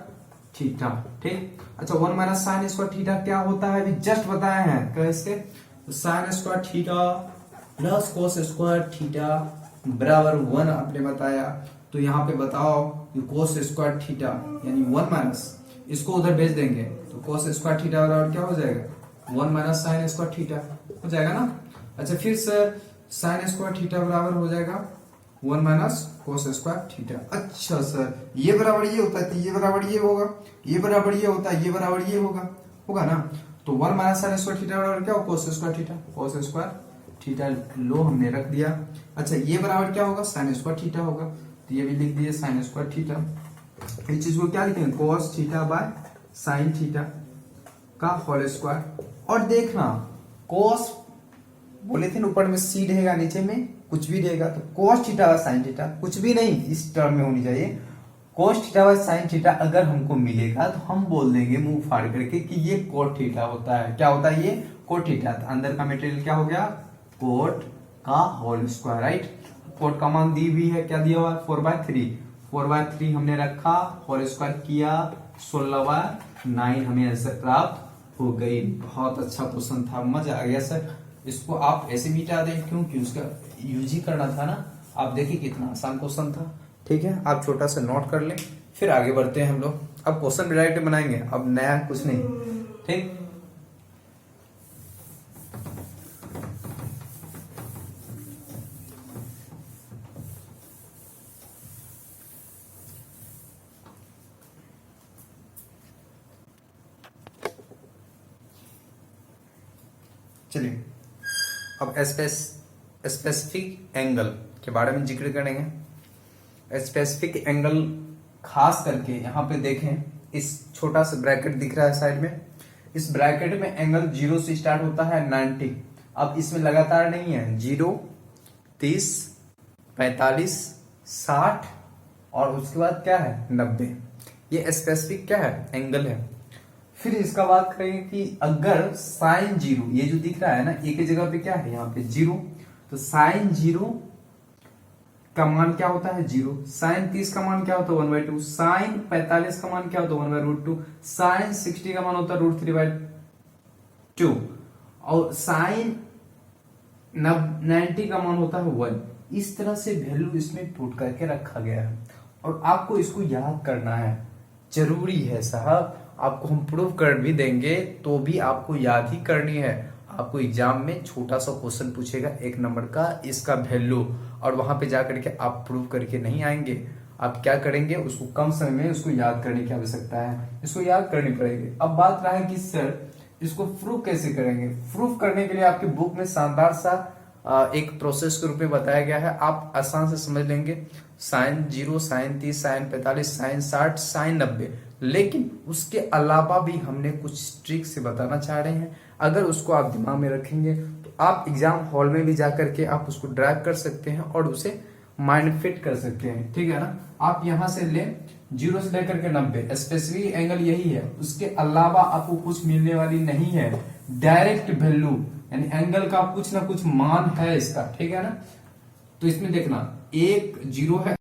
थीटा, ठीक। अच्छा 1 माइनस साइन स्क्वायर थीटा क्या होता है, अभी जस्ट बताए हैं कैसे, sine square theta plus cos square theta बराबर 1 आपने बताया। तो यहाँ पे बताओ कि कोस स्क्वायर थीटा यानी 1 माइनस, इसको उधर भेज देंगे तो कोस स्क्वायर थीटा बराबर क्या हो जाएगा, 1 माइनस साइन स्क्वायर थीटा हो जाएगा ना। अच्छा फिर सर साइन स्क्वायर थीटा बराबर हो जाएगा 1 माइनस कोस स्क्वायर थीटा। अच्छा सर ये बराबर ये होता है तो ये बराबर ये होगा, ये बराबर ये होता है, ये बराबर ये होगा ना। तो 1 माइनस साइन स्क्वायर थीटा बराबर क्या होगा, cos square theta, cos square theta लो हमने रख दिया। अच्छा ये बराबर क्या होगा, साइन स्क्वायर थीटा होगा, तो ये भी लिख दिए साइन स्क्वायर थीटा। इस चीज को क्या लिखेंगे, कोस थीटा बाय साइन थीटा का होल स्क्वायर। और देखना कोस बोले थे ऊपर में सी रहेगा, नीचे में कुछ भी रहेगा, तो कोस थीटा बाय साइन थीटा कुछ भी नहीं इस टर्म में होनी चाहिए। कोस थीटा बाय साइन थीटा अगर हमको मिलेगा तो हम बोल देंगे मुंह फाड़ करके कि ये कोट थीटा होता है। क्या होता है, ये कोट थीटा। तो अंदर का मटेरियल क्या हो गया, कोट का होल स्क्वायर, राइट। कोट का मान दी हुई है, क्या दिया हुआ है, 4/3 हमने रखा, होल स्क्वायर किया, 16/9 हमें आंसर प्राप्त हो गई। बहुत अच्छा क्वेश्चन था, मजा आ गया सर। इसको आप ऐसे मिटा दें क्योंकि उसका यूज करना था ना। आप देखिए कितना आसान क्वेश्चन था, ठीक है। आप छोटा सा नोट कर लें, फिर आगे बढ़ते हैं हम लोग। अब क्वेश्चन डायरेक्ट बनाएंगे, अब नया कुछ नहीं, ठीक। चलिए अब स्पेसिफिक एंगल के बारे में जिक्र करेंगे। स्पेसिफिक एंगल खास करके यहाँ पे देखें, इस छोटा सा ब्रैकेट दिख रहा है साइड में, इस ब्रैकेट में एंगल 0 से स्टार्ट होता है 90। अब इसमें लगातार नहीं है, 0, 30, 45, 60 और उसके बाद क्या है 90। ये स्पेसिफिक क्या है, एंगल है। फिर इसका बात करेंगे कि अगर साइन 0, ये जो दिख रहा है ना, एक ही जगह पे क्या है, यहाँ पे 0, तो साइन 0 का मान क्या होता है 0, साइन 30 का मान क्या होता है 1/2, साइन 45 का मान क्या होता है 1/√2, साइन 60 का मान होता है √3/2 और साइन 90 का मान होता है 1। इस तरह से वैल्यू इसमें पुट करके रखा गया है और आपको इसको याद करना है, जरूरी है साहब। आपको हम प्रूव कर भी देंगे तो भी आपको याद ही करनी है। आपको एग्जाम में छोटा सा क्वेश्चन पूछेगा 1 नंबर का, इसका वैल्यू, और वहां पे जाकर के आप प्रूव करके नहीं आएंगे। आप क्या करेंगे, उसको कम समय में उसको याद करने की आवश्यकता है, इसको याद करनी पड़ेगी। अब बात रहा है कि सर इसको प्रूव कैसे करेंगे। प्रूव करने के लिए आपकी बुक में शानदार सा एक प्रोसेस के रूप में बताया गया है, आप आसान से समझ लेंगे। Sine 0, sine 30, sine 45, sine 60, sine 90, लेकिन उसके अलावा भी हमने कुछ ट्रिक से बताना चाह रहे हैं। अगर उसको आप दिमाग में रखेंगे तो आप एग्जाम हॉल में भी जाकर के आप उसको ड्राइव कर सकते हैं और उसे माइंड फिट कर सकते हैं, ठीक है ना। आप यहां से लें 0 से लेकर के 90 स्पेसिफिक एंगल यही है, उसके अलावा आपको कुछ मिलने वाली नहीं है। डायरेक्ट वैल्यू यानी एंगल का कुछ ना कुछ मान है इसका, ठीक है ना। तो इसमें देखना एक 0 है